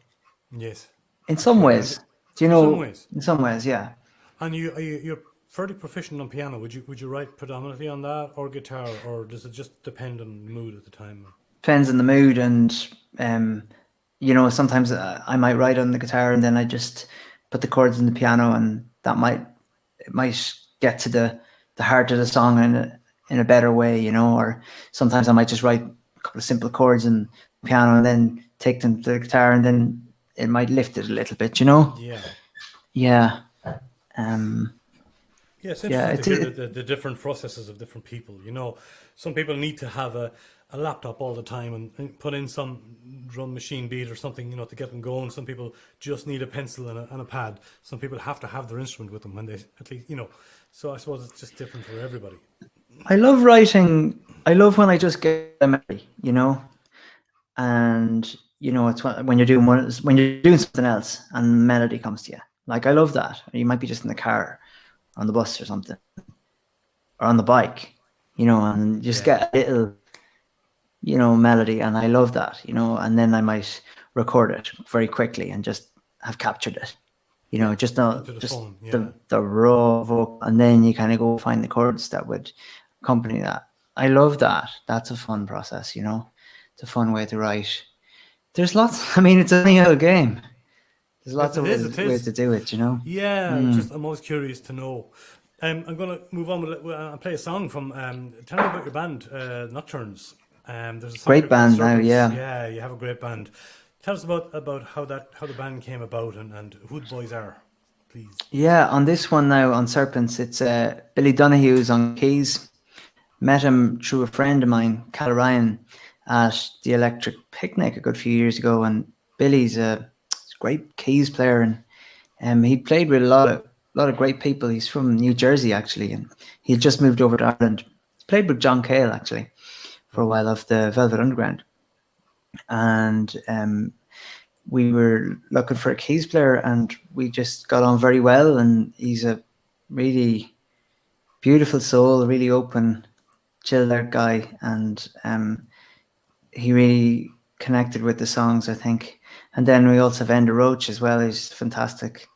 Speaker 1: Yes.
Speaker 2: In some ways, do you know?
Speaker 1: In some ways.
Speaker 2: In some ways, yeah.
Speaker 1: And you're fairly proficient on piano. Would you write predominantly on that, or guitar, or does it just depend on the mood at the time?
Speaker 2: Depends on the mood, and you know, sometimes I might write on the guitar and then I just put the chords in the piano, and it might get to the heart of the song in a better way, you know. Or sometimes I might just write a couple of simple chords in the piano and then take them to the guitar, and then it might lift it a little bit, you know. Yeah.
Speaker 1: It's interesting to hear the different processes of different people. You know, some people need to have a laptop all the time and put in some drum machine beat or something, you know, to get them going. Some people just need a pencil and a pad. Some people have to have their instrument with them when they, at least, you know. So I suppose it's just different for everybody.
Speaker 2: I love writing. I love when I just get a melody, you know, and you know, it's when you're doing something else and melody comes to you. Like, I love that. You might be just in the car, on the bus or something, or on the bike, you know, and just get a little, you know, melody, and I love that, you know. And then I might record it very quickly and just have captured it, you know, just the raw vocal, and then you kind of go find the chords that would accompany that. I love that. That's a fun process, you know. It's a fun way to write. There's lots. I mean, it's only a game. There's lots of ways to do it, you know.
Speaker 1: Yeah, I'm always curious to know. I'm going to move on and play a song from. Tell me about your band, Nocturnes. There's a song
Speaker 2: Great
Speaker 1: here called
Speaker 2: band now,
Speaker 1: Serpents.
Speaker 2: yeah.
Speaker 1: Yeah, you have a great band. Tell us about how the band came about and who the boys are, please.
Speaker 2: Yeah, on this one now, on Serpents, it's Billy Donohue's on keys. Met him through a friend of mine, Cal Ryan, at the Electric Picnic a good few years ago. And Billy's a great keys player, and he played with a lot of great people. He's from New Jersey actually, and he had just moved over to Ireland. Played with John Cale actually for a while of the Velvet Underground, and we were looking for a keys player, and we just got on very well. And he's a really beautiful soul, really open, chilled out guy, and he really connected with the songs, I think. And then we also have Enda Roach as well. He's fantastic,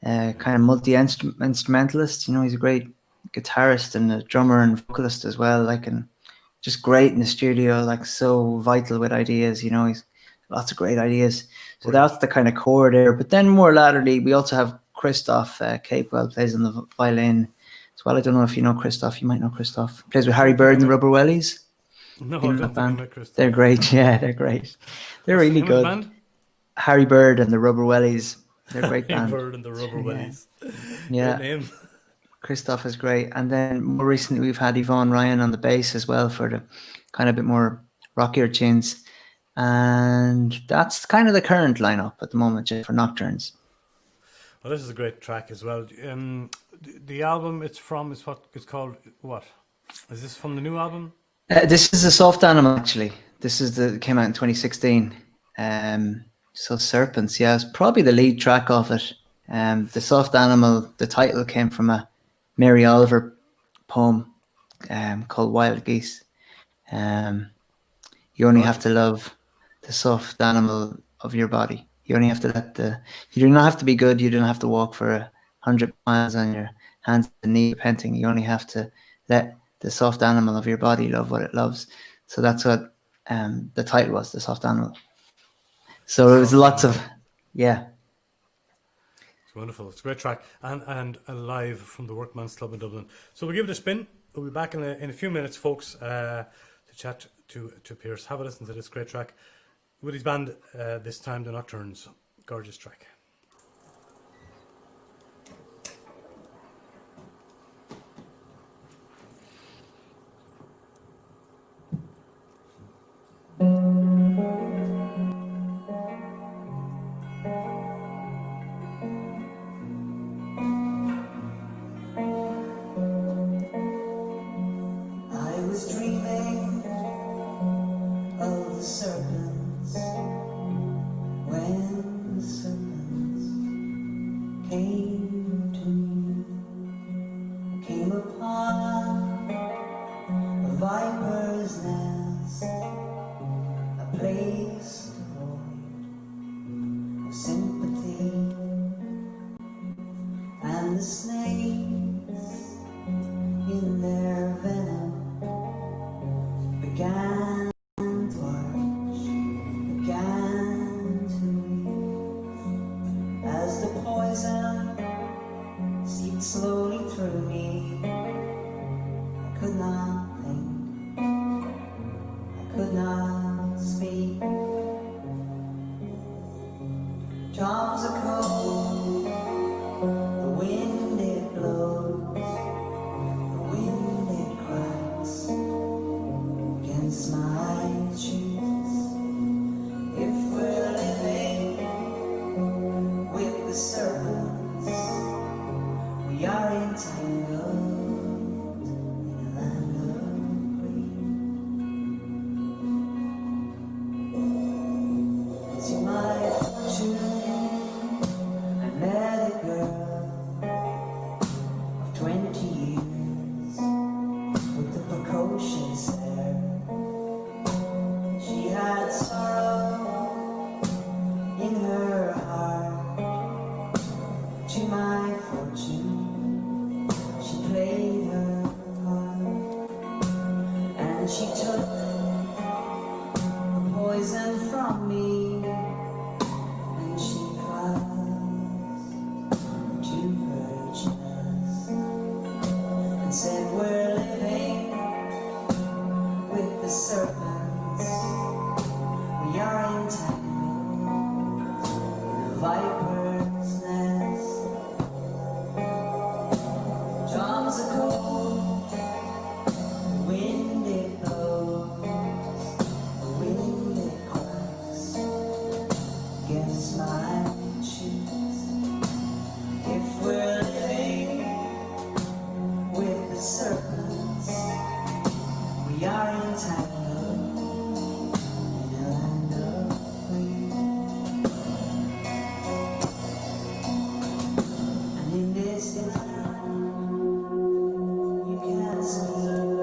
Speaker 2: kind of multi-instrumentalist. You know, he's a great guitarist and a drummer and vocalist as well. Like, and just great in the studio, like so vital with ideas. You know, he's lots of great ideas. So that's the kind of core there. But then more laterally, we also have Christoph Capewell plays on the violin as well. I don't know if you know Christoph. You might know Christoph. Plays with Harry Bird and the Rubber Wellies.
Speaker 1: No,
Speaker 2: You
Speaker 1: I
Speaker 2: know
Speaker 1: don't
Speaker 2: that
Speaker 1: think I
Speaker 2: band?
Speaker 1: met Christoph.
Speaker 2: They're great. Yeah, they're great. They're
Speaker 1: What's the
Speaker 2: really
Speaker 1: name of the
Speaker 2: good.
Speaker 1: band?
Speaker 2: Harry Bird and the Rubber Wellies. They're a great
Speaker 1: Harry
Speaker 2: band.
Speaker 1: Bird and the Rubber
Speaker 2: Yeah.
Speaker 1: Wellies.
Speaker 2: Yeah.
Speaker 1: Great name.
Speaker 2: Christoph is great. And then more recently, we've had Yvonne Ryan on the bass as well for the kind of bit more rockier tunes. And that's kind of the current lineup at the moment for Nocturnes.
Speaker 1: Well, this is a great track as well. The album it's from is what it's called. What is this from the new album?
Speaker 2: This is a Soft Animal, actually. This is came out in 2016. So Serpents, yeah, it's probably the lead track of it. The Soft Animal, the title came from a Mary Oliver poem called Wild Geese. You only have to love the soft animal of your body. You only have to you do not have to be good. You don't have to walk for 100 miles on your hands and knees repenting. You only have to let the soft animal of your body love what it loves. So that's what the title was, The Soft Animal. So it was lots of, yeah.
Speaker 1: It's wonderful. It's a great track and live from the Workman's Club in Dublin. So we'll give it a spin. We'll be back in a few minutes, folks, to chat to Pearse. Have a listen to this great track with his band, this time the Nocturnes. Gorgeous track.
Speaker 4: Drums are cold, the wind
Speaker 3: said we're living with the serpents. We are entangled in a viper's nest. Drums are cold, the wind it blows, the wind it cracks against my cheeks. If we're living with the serpents, we are entangled in a land of greed. And in this land, you can't speak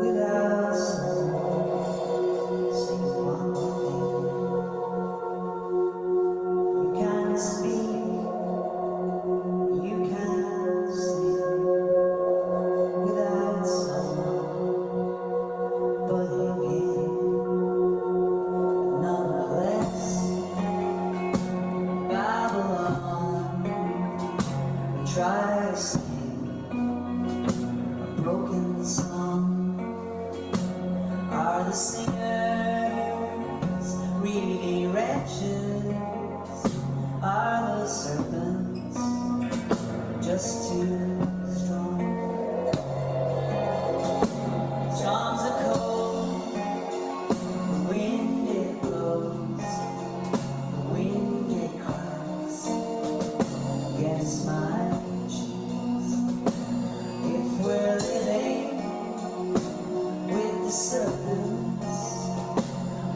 Speaker 3: without someone saying one thing. You can't speak, you can't sing without someone butting in. Nonetheless, Babylon, we try to sing a broken song. Are the singers really wretches? Are the serpents just too strong? Storms are cold, the wind it blows, the wind it cracks against my cheeks. If we're living with the serpents,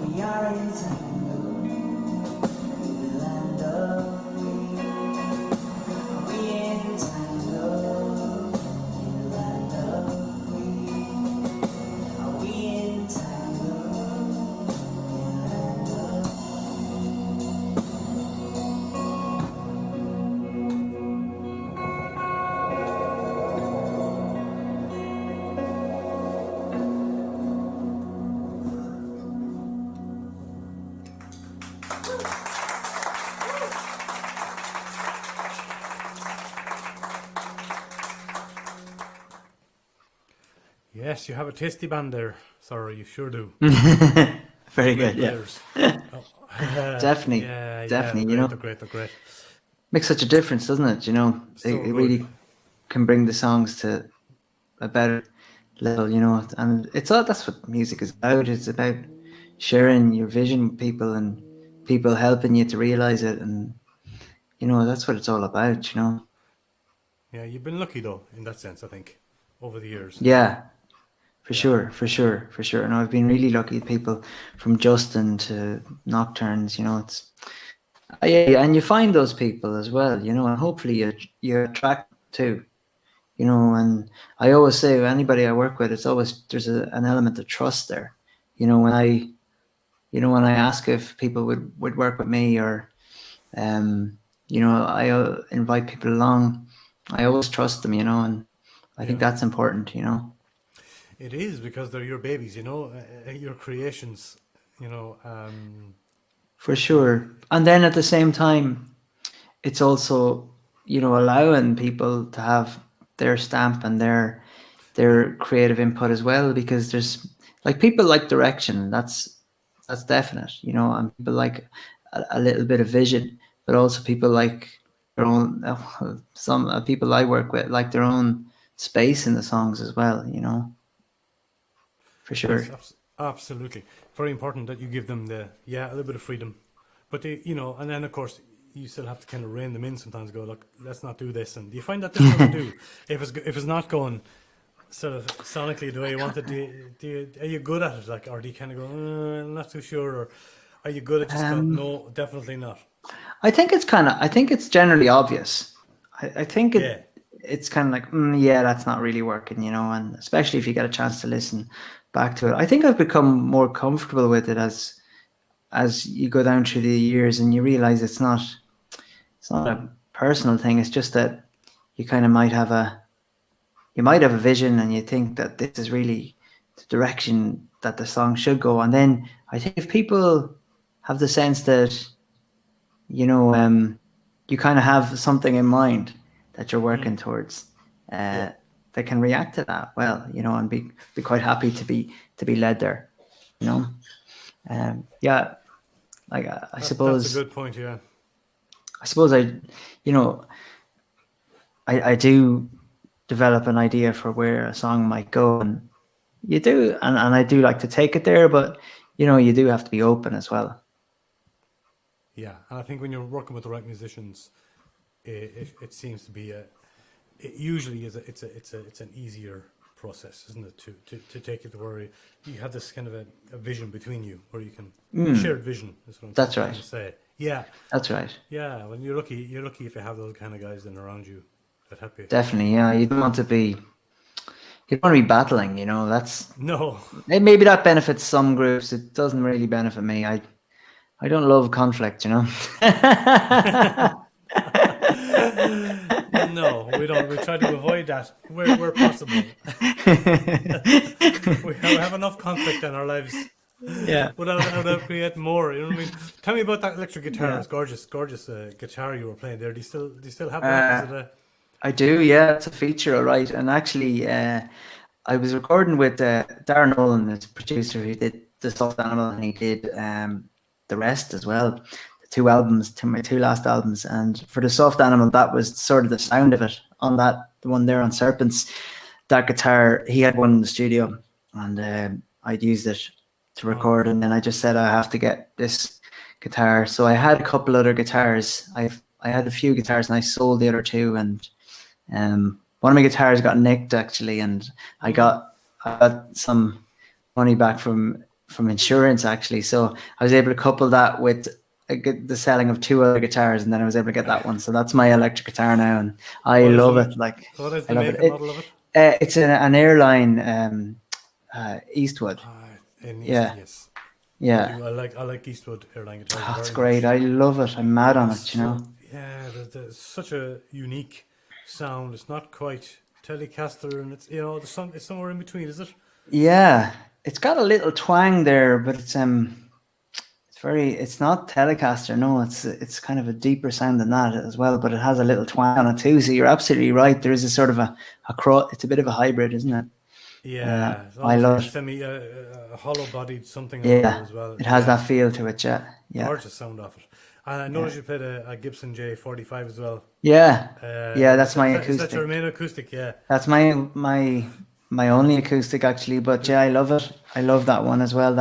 Speaker 3: we are entangled in the land of greed. We entangled in the land of greed. Are we entangled in the land of
Speaker 1: Yes, you have a tasty band there. Sorry, you sure do.
Speaker 2: Very
Speaker 1: Great
Speaker 2: good. Yeah.
Speaker 1: players. Oh,
Speaker 2: Definitely,
Speaker 1: yeah,
Speaker 2: definitely,
Speaker 1: they're
Speaker 2: you know.
Speaker 1: great, they're great, they're great.
Speaker 2: Makes such a difference, doesn't it? You know,
Speaker 1: So
Speaker 2: it
Speaker 1: good.
Speaker 2: really can bring the songs to a better level, you know. And it's all that's what music is about. It's about sharing your vision with people and people helping you to realize it. And, you know, that's what it's all about, you know.
Speaker 1: Yeah, you've been lucky though, in that sense, I think, over the years.
Speaker 2: Yeah, for
Speaker 1: Yeah.
Speaker 2: sure, for sure, for sure. And I've been really lucky. People from Justin to Nocturnes, you know, it's yeah, and you find those people as well, you know, and hopefully you attract too, you know. And I always say anybody I work with, it's always there's an element of trust there, you know. When I ask if people would work with me or, you know, I invite people along, I always trust them, you know, and I think
Speaker 1: Yeah.
Speaker 2: that's important, you know.
Speaker 1: It is because they're your babies, you know, your creations, you know.
Speaker 2: For sure. And then at the same time, it's also, you know, allowing people to have their stamp and their creative input as well, because there's like people like direction, that's definite, you know, and people like a little bit of vision, but also people like their own some people I work with like their own space in the songs as well, you know, for sure.
Speaker 1: Yes, absolutely. Very important that you give them a little bit of freedom, but they, you know, and then of course you still have to kind of rein them in sometimes. Go, look, let's not do this. And do you find that difficult to do if it's not going sort of sonically the way you want it? Are you good at it, like, or do you kind of go, I'm not too sure, or are you good at just going, no, definitely not?
Speaker 2: I think it's generally obvious. I think it's kind of like, yeah, that's not really working, you know, and especially if you get a chance to listen back to it. I think I've become more comfortable with it as you go down through the years and you realize it's not a personal thing. It's just that you kind of might have a vision and you think that this is really the direction that the song should go. And then I think if people have the sense that, you know, you kind of have something in mind that you're working towards, they can react to that well, and be quite happy to be led there, yeah. Like I suppose
Speaker 1: that's a good point. Yeah.
Speaker 2: I suppose I do develop an idea for where a song might go, and you do, and I do like to take it there, but you do have to be open as well.
Speaker 1: Yeah, and I think when you're working with the right musicians, it seems to be it usually is it's an easier process, isn't it, to take it to where you have this kind of a vision between you, where you can shared vision is what I'm
Speaker 2: That's
Speaker 1: trying
Speaker 2: right.
Speaker 1: to say. Yeah,
Speaker 2: That's right.
Speaker 1: yeah. Well, you're lucky if you have those kind of guys then around you that help you.
Speaker 2: Definitely, yeah. You don't want to be battling. That's
Speaker 1: No.
Speaker 2: maybe that benefits some groups. It doesn't really benefit me. I don't love conflict.
Speaker 1: No, we don't. We try to avoid that where possible. We have enough conflict in our lives.
Speaker 2: Yeah.
Speaker 1: Without creating more, you know what I mean? Tell me about that electric guitar.
Speaker 2: Yeah.
Speaker 1: It's gorgeous guitar you were playing there. Do you still have that? Is it
Speaker 2: I do, yeah. It's a feature, all right. And actually, I was recording with Darren Nolan, the producer who did The Soft Animal, and he did the rest as well. The two albums, my two last albums. And for The Soft Animal, that was sort of the sound of it on the one there on Serpents. That guitar, he had one in the studio, and I'd used it to record. And then I just said, I have to get this guitar. So I had a couple other guitars. I had a few guitars, and I sold the other two, and one of my guitars got nicked actually, and I got some money back from insurance actually. So I was able to couple that with the selling of two other guitars, and then I was able to get that one. So that's my electric guitar now, and I love it. Like,
Speaker 1: what is the
Speaker 2: I love
Speaker 1: make
Speaker 2: it.
Speaker 1: and model of it?
Speaker 2: It's an airline Eastwood. Yeah.
Speaker 1: Yes.
Speaker 2: Yeah.
Speaker 1: I like Eastwood airline guitars.
Speaker 2: Oh, it's
Speaker 1: very
Speaker 2: great.
Speaker 1: much.
Speaker 2: I love it. I'm mad on it.
Speaker 1: Yeah, there's such a unique sound. It's not quite Telecaster, and it's it's somewhere in between, is it?
Speaker 2: Yeah, it's got a little twang there, but it's not Telecaster. No, it's kind of a deeper sound than that as well, but it has a little twang on it too. So you're absolutely right. There is a sort of it's a bit of a hybrid, isn't it?
Speaker 1: Yeah,
Speaker 2: I love it.
Speaker 1: A hollow-bodied something
Speaker 2: Yeah,
Speaker 1: as well.
Speaker 2: it has that feel to it. Yeah, yeah,
Speaker 1: gorgeous sound off it. And I noticed you played a Gibson J45 as well.
Speaker 2: yeah, yeah. That's my acoustic.
Speaker 1: Is that your main acoustic? Yeah.
Speaker 2: That's my only acoustic actually. But yeah, I love it. I love that one as well.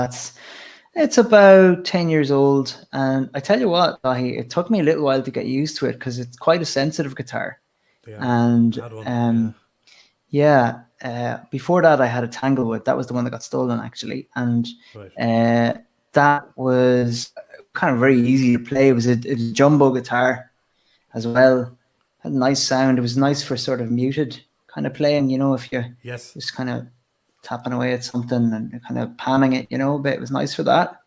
Speaker 2: It's about 10 years old, and I tell you what, Dahi, it took me a little while to get used to it because it's quite a sensitive guitar.
Speaker 1: Yeah,
Speaker 2: and
Speaker 1: I had one,
Speaker 2: before that I had a Tanglewood. That was the one that got stolen actually, and
Speaker 1: right.
Speaker 2: That was kind of very easy to play. It was a jumbo guitar as well. Had a nice sound. It was nice for sort of muted kind of playing, if you just kind of tapping away at something and kind of palming it, but it was nice for that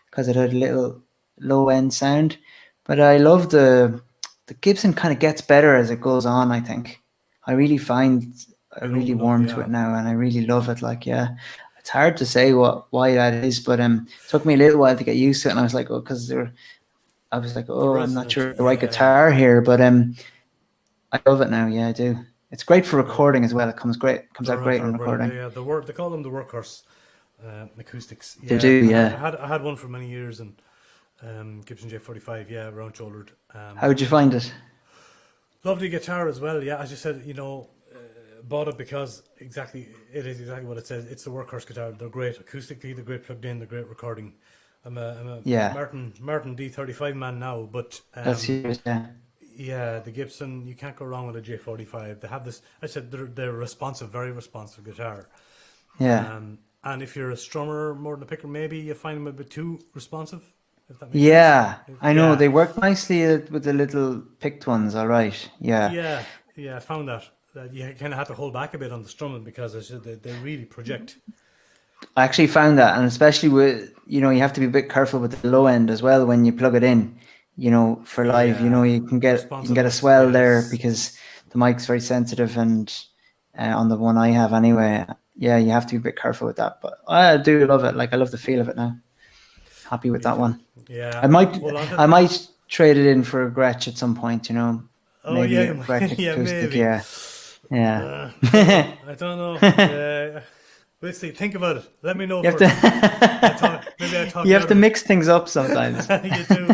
Speaker 2: because it had a little low end sound. But I love the Gibson kind of gets better as it goes on, I think. I really find I really warm to it now, and I really love it. Like, yeah, it's hard to say why that is, but it took me a little while to get used to it, and I was like, I'm not sure the right guitar here, but I love it now. Yeah, I do. It's great for recording as well. It comes out great in recording.
Speaker 1: Yeah, they call them the workhorse acoustics. Yeah,
Speaker 2: they do. Yeah,
Speaker 1: I had one for many years, and Gibson J45. Yeah, round shouldered.
Speaker 2: How would you find it?
Speaker 1: Lovely guitar as well. Yeah, as you said, bought it because it is exactly what it says. It's the workhorse guitar. They're great acoustically. They're great plugged in. They're great recording. I'm a Martin D35 man now, but
Speaker 2: that's yours. Yeah.
Speaker 1: Yeah, the Gibson, you can't go wrong with a J45. They have this. I said they're responsive, very responsive guitar.
Speaker 2: Yeah.
Speaker 1: And if you're a strummer more than a picker, maybe you find them a bit too responsive. If that makes sense.
Speaker 2: I know they work nicely with the little picked ones. All right. Yeah.
Speaker 1: Yeah. I found that you kind of have to hold back a bit on the strumming because they really project.
Speaker 2: I actually found that, and especially with you have to be a bit careful with the low end as well when you plug it in. For live, you can get a swell there because the mic's very sensitive, and on the one I have anyway, you have to be a bit careful with that. But I do love it. Like, I love the feel of it now. Happy with that one.
Speaker 1: Yeah,
Speaker 2: I might trade it in for a Gretsch at some point.
Speaker 1: Oh,
Speaker 2: maybe
Speaker 1: yeah,
Speaker 2: a Gretsch acoustic,
Speaker 1: maybe.
Speaker 2: yeah. Yeah.
Speaker 1: I don't know. We'll see. Think about it. Let me know.
Speaker 2: You have
Speaker 1: Maybe I talk
Speaker 2: you
Speaker 1: you
Speaker 2: have
Speaker 1: out
Speaker 2: to
Speaker 1: of it.
Speaker 2: mix things up sometimes.
Speaker 1: You do.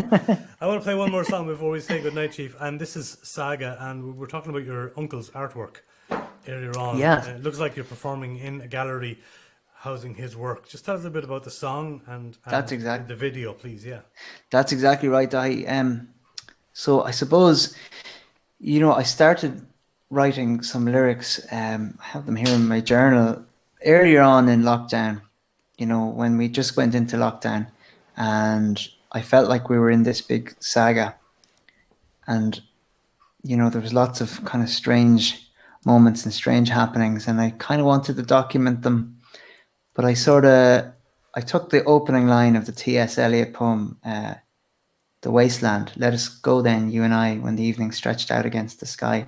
Speaker 1: I want to play one more song before we say goodnight, Chief. And this is Saga. And we were talking about your uncle's artwork earlier on.
Speaker 2: Yeah.
Speaker 1: It looks like you're performing in a gallery housing his work. Just tell us a bit about the song and
Speaker 2: That's exact.
Speaker 1: the video, please. Yeah.
Speaker 2: That's exactly right. So I suppose, I started writing some lyrics. I have them here in my journal earlier on in lockdown, when we just went into lockdown, and I felt like we were in this big saga, and there was lots of kind of strange moments and strange happenings, and I kind of wanted to document them, but I took the opening line of the T.S. Eliot poem, "The Wasteland, let us go then, you and I, when the evening stretched out against the sky."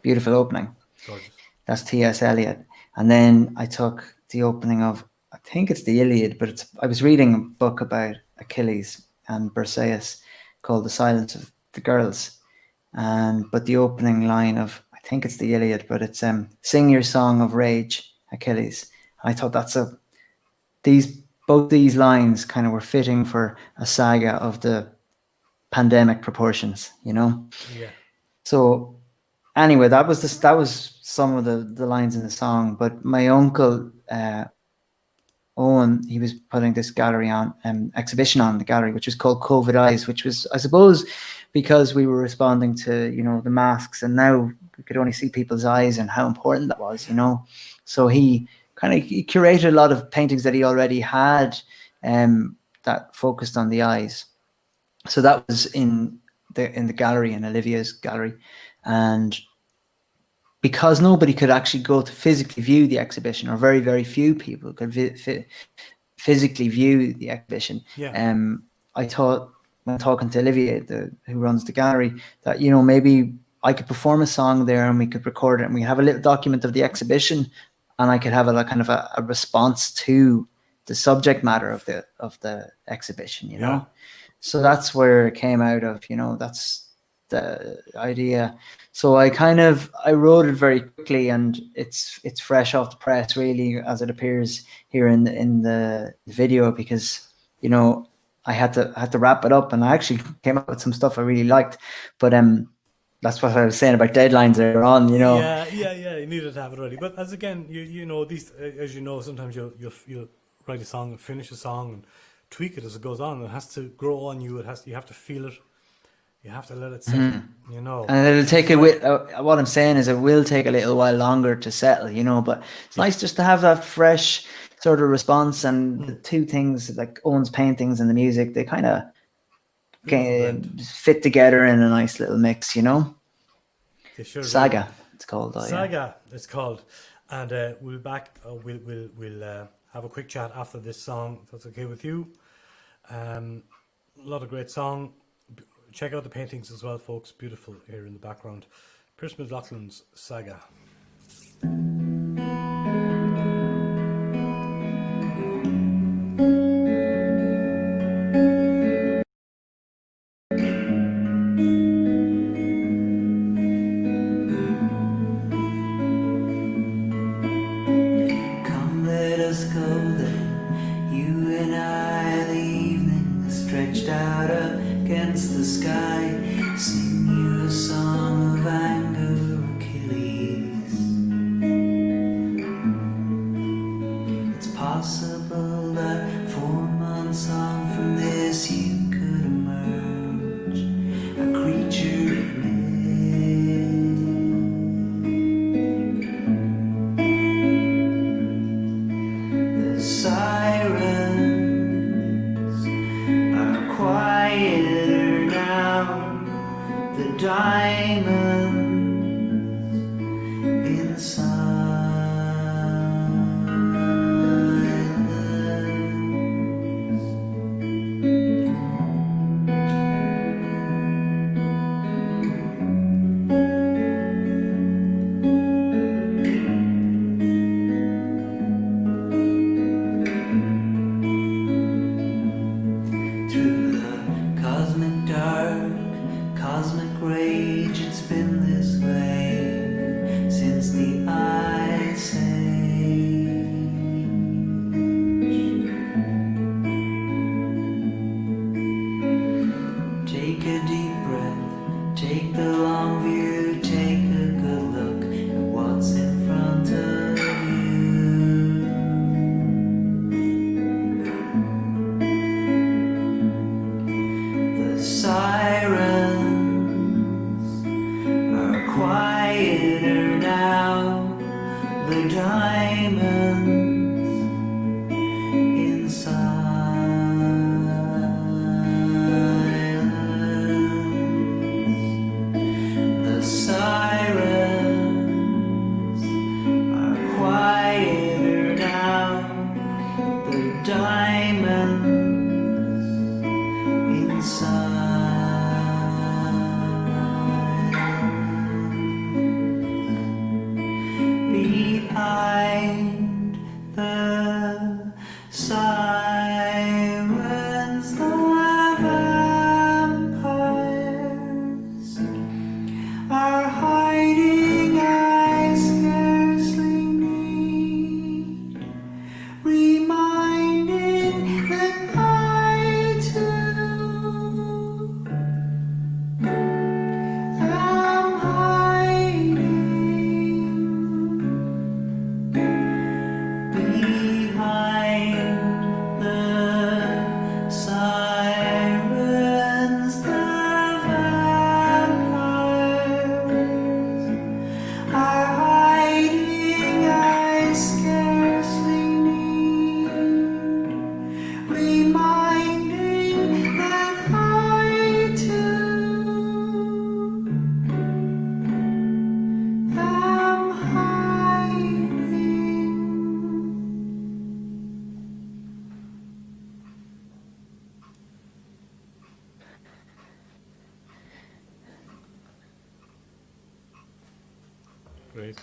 Speaker 2: Beautiful opening.
Speaker 1: Gorgeous.
Speaker 2: That's T.S. Eliot. And then I took the opening of, I think it's the Iliad, but I was reading a book about Achilles and Briseis called The Silence of the Girls. But the opening line of, I think it's the Iliad, but it's "Sing your song of rage, Achilles." I thought both these lines kind of were fitting for a saga of the pandemic proportions,
Speaker 1: Yeah.
Speaker 2: So anyway, that was some of the lines in the song. But my uncle Owen, he was putting this gallery on, exhibition on the gallery, which was called COVID Eyes, which was, I suppose, because we were responding to the masks, and now we could only see people's eyes and how important that was. So he curated a lot of paintings that he already had, that focused on the eyes. So that was in the gallery, in Olivia's gallery, and because nobody could actually go to physically view the exhibition, or very, very few people could physically view the exhibition.
Speaker 1: Yeah.
Speaker 2: I thought, when talking to Olivia, who runs the gallery, that maybe I could perform a song there, and we could record it, and we have a little document of the exhibition, and I could have a kind of a response to the subject matter of the exhibition.
Speaker 1: Yeah.
Speaker 2: So that's where it came out of. That's the idea. So I wrote it very quickly, and it's fresh off the press, really, as it appears here in the video, because I had to wrap it up, and I actually came up with some stuff I really liked, but that's what I was saying about deadlines earlier on.
Speaker 1: Yeah. You needed to have it ready, but as again, these, as sometimes you'll write a song and finish a song and tweak it as it goes on. It has to grow on you. You have to feel it. You have to let it settle,
Speaker 2: And it'll take what I'm saying is, it will take a little while longer to settle, but it's nice just to have that fresh sort of response. And the two things, like Owen's paintings and the music, they kind of fit together in a nice little mix,
Speaker 1: They sure
Speaker 2: Saga, it's called.
Speaker 1: Saga, it's called. And we'll be back. We'll have a quick chat after this song, if that's okay with you. A lot of great song. Check out the paintings as well, folks. Beautiful here in the background. Pearse McGloughlin's Saga.
Speaker 3: Come, let us go then, you and I, the evening stretched out against the sky. Sing you a song of anger, Achilles. It's possible that 4 months on from this you could emerge a creature of myth. The sirens are quieter now. The diamonds in silence the diamonds in silence. The sirens are quieter now. The diamonds in behind the sirens, the vampires are hiding. I scarcely need reminding that I too am hiding behind the sirens. The vampires are hiding. I scarcely need reminding that I too am hiding.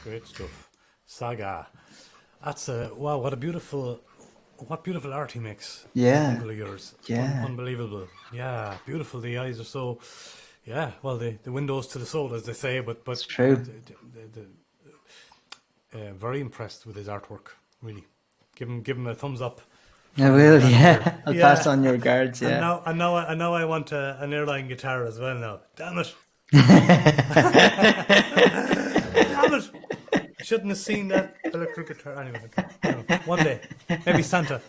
Speaker 1: Great stuff. Saga. That's wow, what beautiful art he makes.
Speaker 2: Yeah.
Speaker 1: Uncle of yours.
Speaker 2: Yeah.
Speaker 1: Unbelievable. Yeah, beautiful. The eyes are so, yeah, well, the windows to the soul, as they say, but
Speaker 2: It's true.
Speaker 1: very impressed with his artwork, really. Give him a thumbs up.
Speaker 2: I
Speaker 1: from
Speaker 2: will,
Speaker 1: the back
Speaker 2: yeah.
Speaker 1: there.
Speaker 2: I'll
Speaker 1: Yeah.
Speaker 2: pass on your regards,
Speaker 1: And
Speaker 2: yeah.
Speaker 1: now I want an airline guitar as well now. Damn it. Damn it. I shouldn't have seen that electric guitar. Anyway, okay. No, one day. Maybe Santa.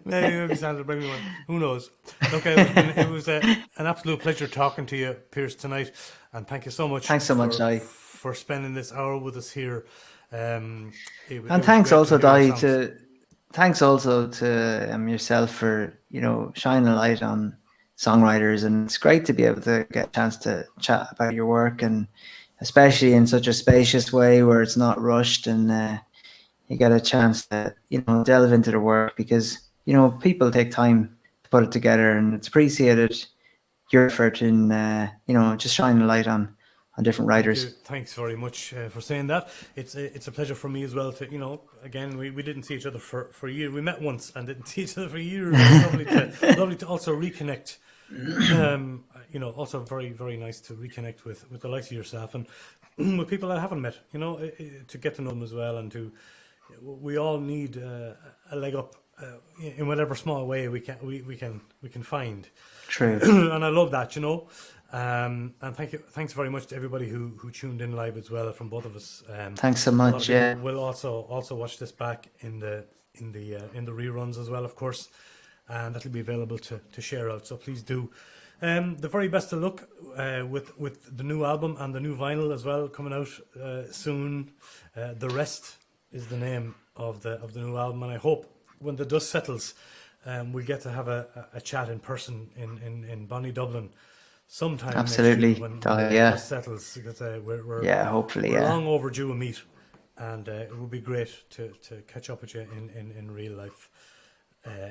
Speaker 1: Maybe Santa will bring me one. Who knows? Okay, it was an absolute pleasure talking to you, Pearse, tonight. And thank you so much.
Speaker 2: Thanks so much, Di.
Speaker 1: for spending this hour with us here.
Speaker 2: And thanks also, Di, thanks also to yourself for, shining a light on songwriters. And it's great to be able to get a chance to chat about your work, and especially in such a spacious way where it's not rushed, and you get a chance to, delve into the work, because, people take time to put it together, and it's appreciated your effort in, just shining a light on different writers.
Speaker 1: Thanks very much for saying that. It's a pleasure for me as well to, again, we didn't see each other for years. We met once and didn't see each other for years. It's lovely to also reconnect. Also very, very nice to reconnect with the likes of yourself and with people I haven't met, to get to know them as well, and we all need a leg up in whatever small way we can find.
Speaker 2: True.
Speaker 1: And I love that, and thanks very much to everybody who tuned in live as well from both of us.
Speaker 2: Thanks so much. Yeah,
Speaker 1: we'll also watch this back in the reruns as well, of course, and that'll be available to share out. So please do. The very best of luck with the new album and the new vinyl as well coming out soon. The Rest is the name of the new album, and I hope when the dust settles, we'll get to have a chat in person in Bonnie, Dublin. Sometime
Speaker 2: absolutely.
Speaker 1: Next year when the dust settles, because we're
Speaker 2: hopefully
Speaker 1: we're long overdue a meet, and it would be great to catch up with you in real life,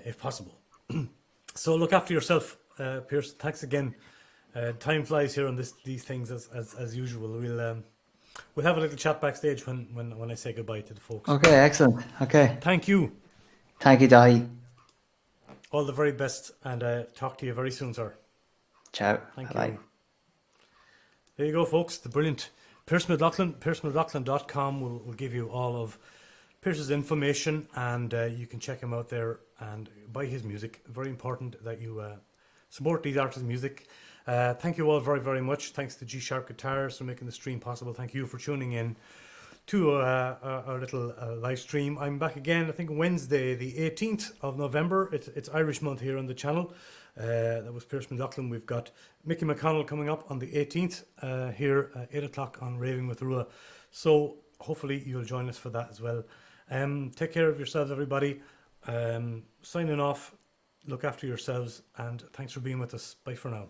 Speaker 1: if possible. So look after yourself, Pearse. Thanks again. Time flies here on these things as usual. We'll have a little chat backstage when I say goodbye to the folks.
Speaker 2: Okay, excellent. Okay.
Speaker 1: Thank you.
Speaker 2: Thank you, Di.
Speaker 1: All the very best, and talk to you very soon, sir.
Speaker 2: Ciao.
Speaker 1: Thank
Speaker 2: Bye.
Speaker 1: you. There you go, folks. The brilliant Pearse McGloughlin. PearseMcGloughlin.com will give you all of Pearse's information, and you can check him out there and buy his music. Very important that you support these artists' music. Thank you all very, very much. Thanks to G Sharp Guitars for making the stream possible. Thank you for tuning in to our little live stream. I'm back again, I think Wednesday, the 18th of November. It's Irish month here on the channel. That was Pearse McGloughlin. We've got Mickey McConnell coming up on the 18th here at 8 o'clock on Raving with Rua. So hopefully you'll join us for that as well. Take care of yourselves, everybody. Signing off. Look after yourselves, and thanks for being with us. Bye for now.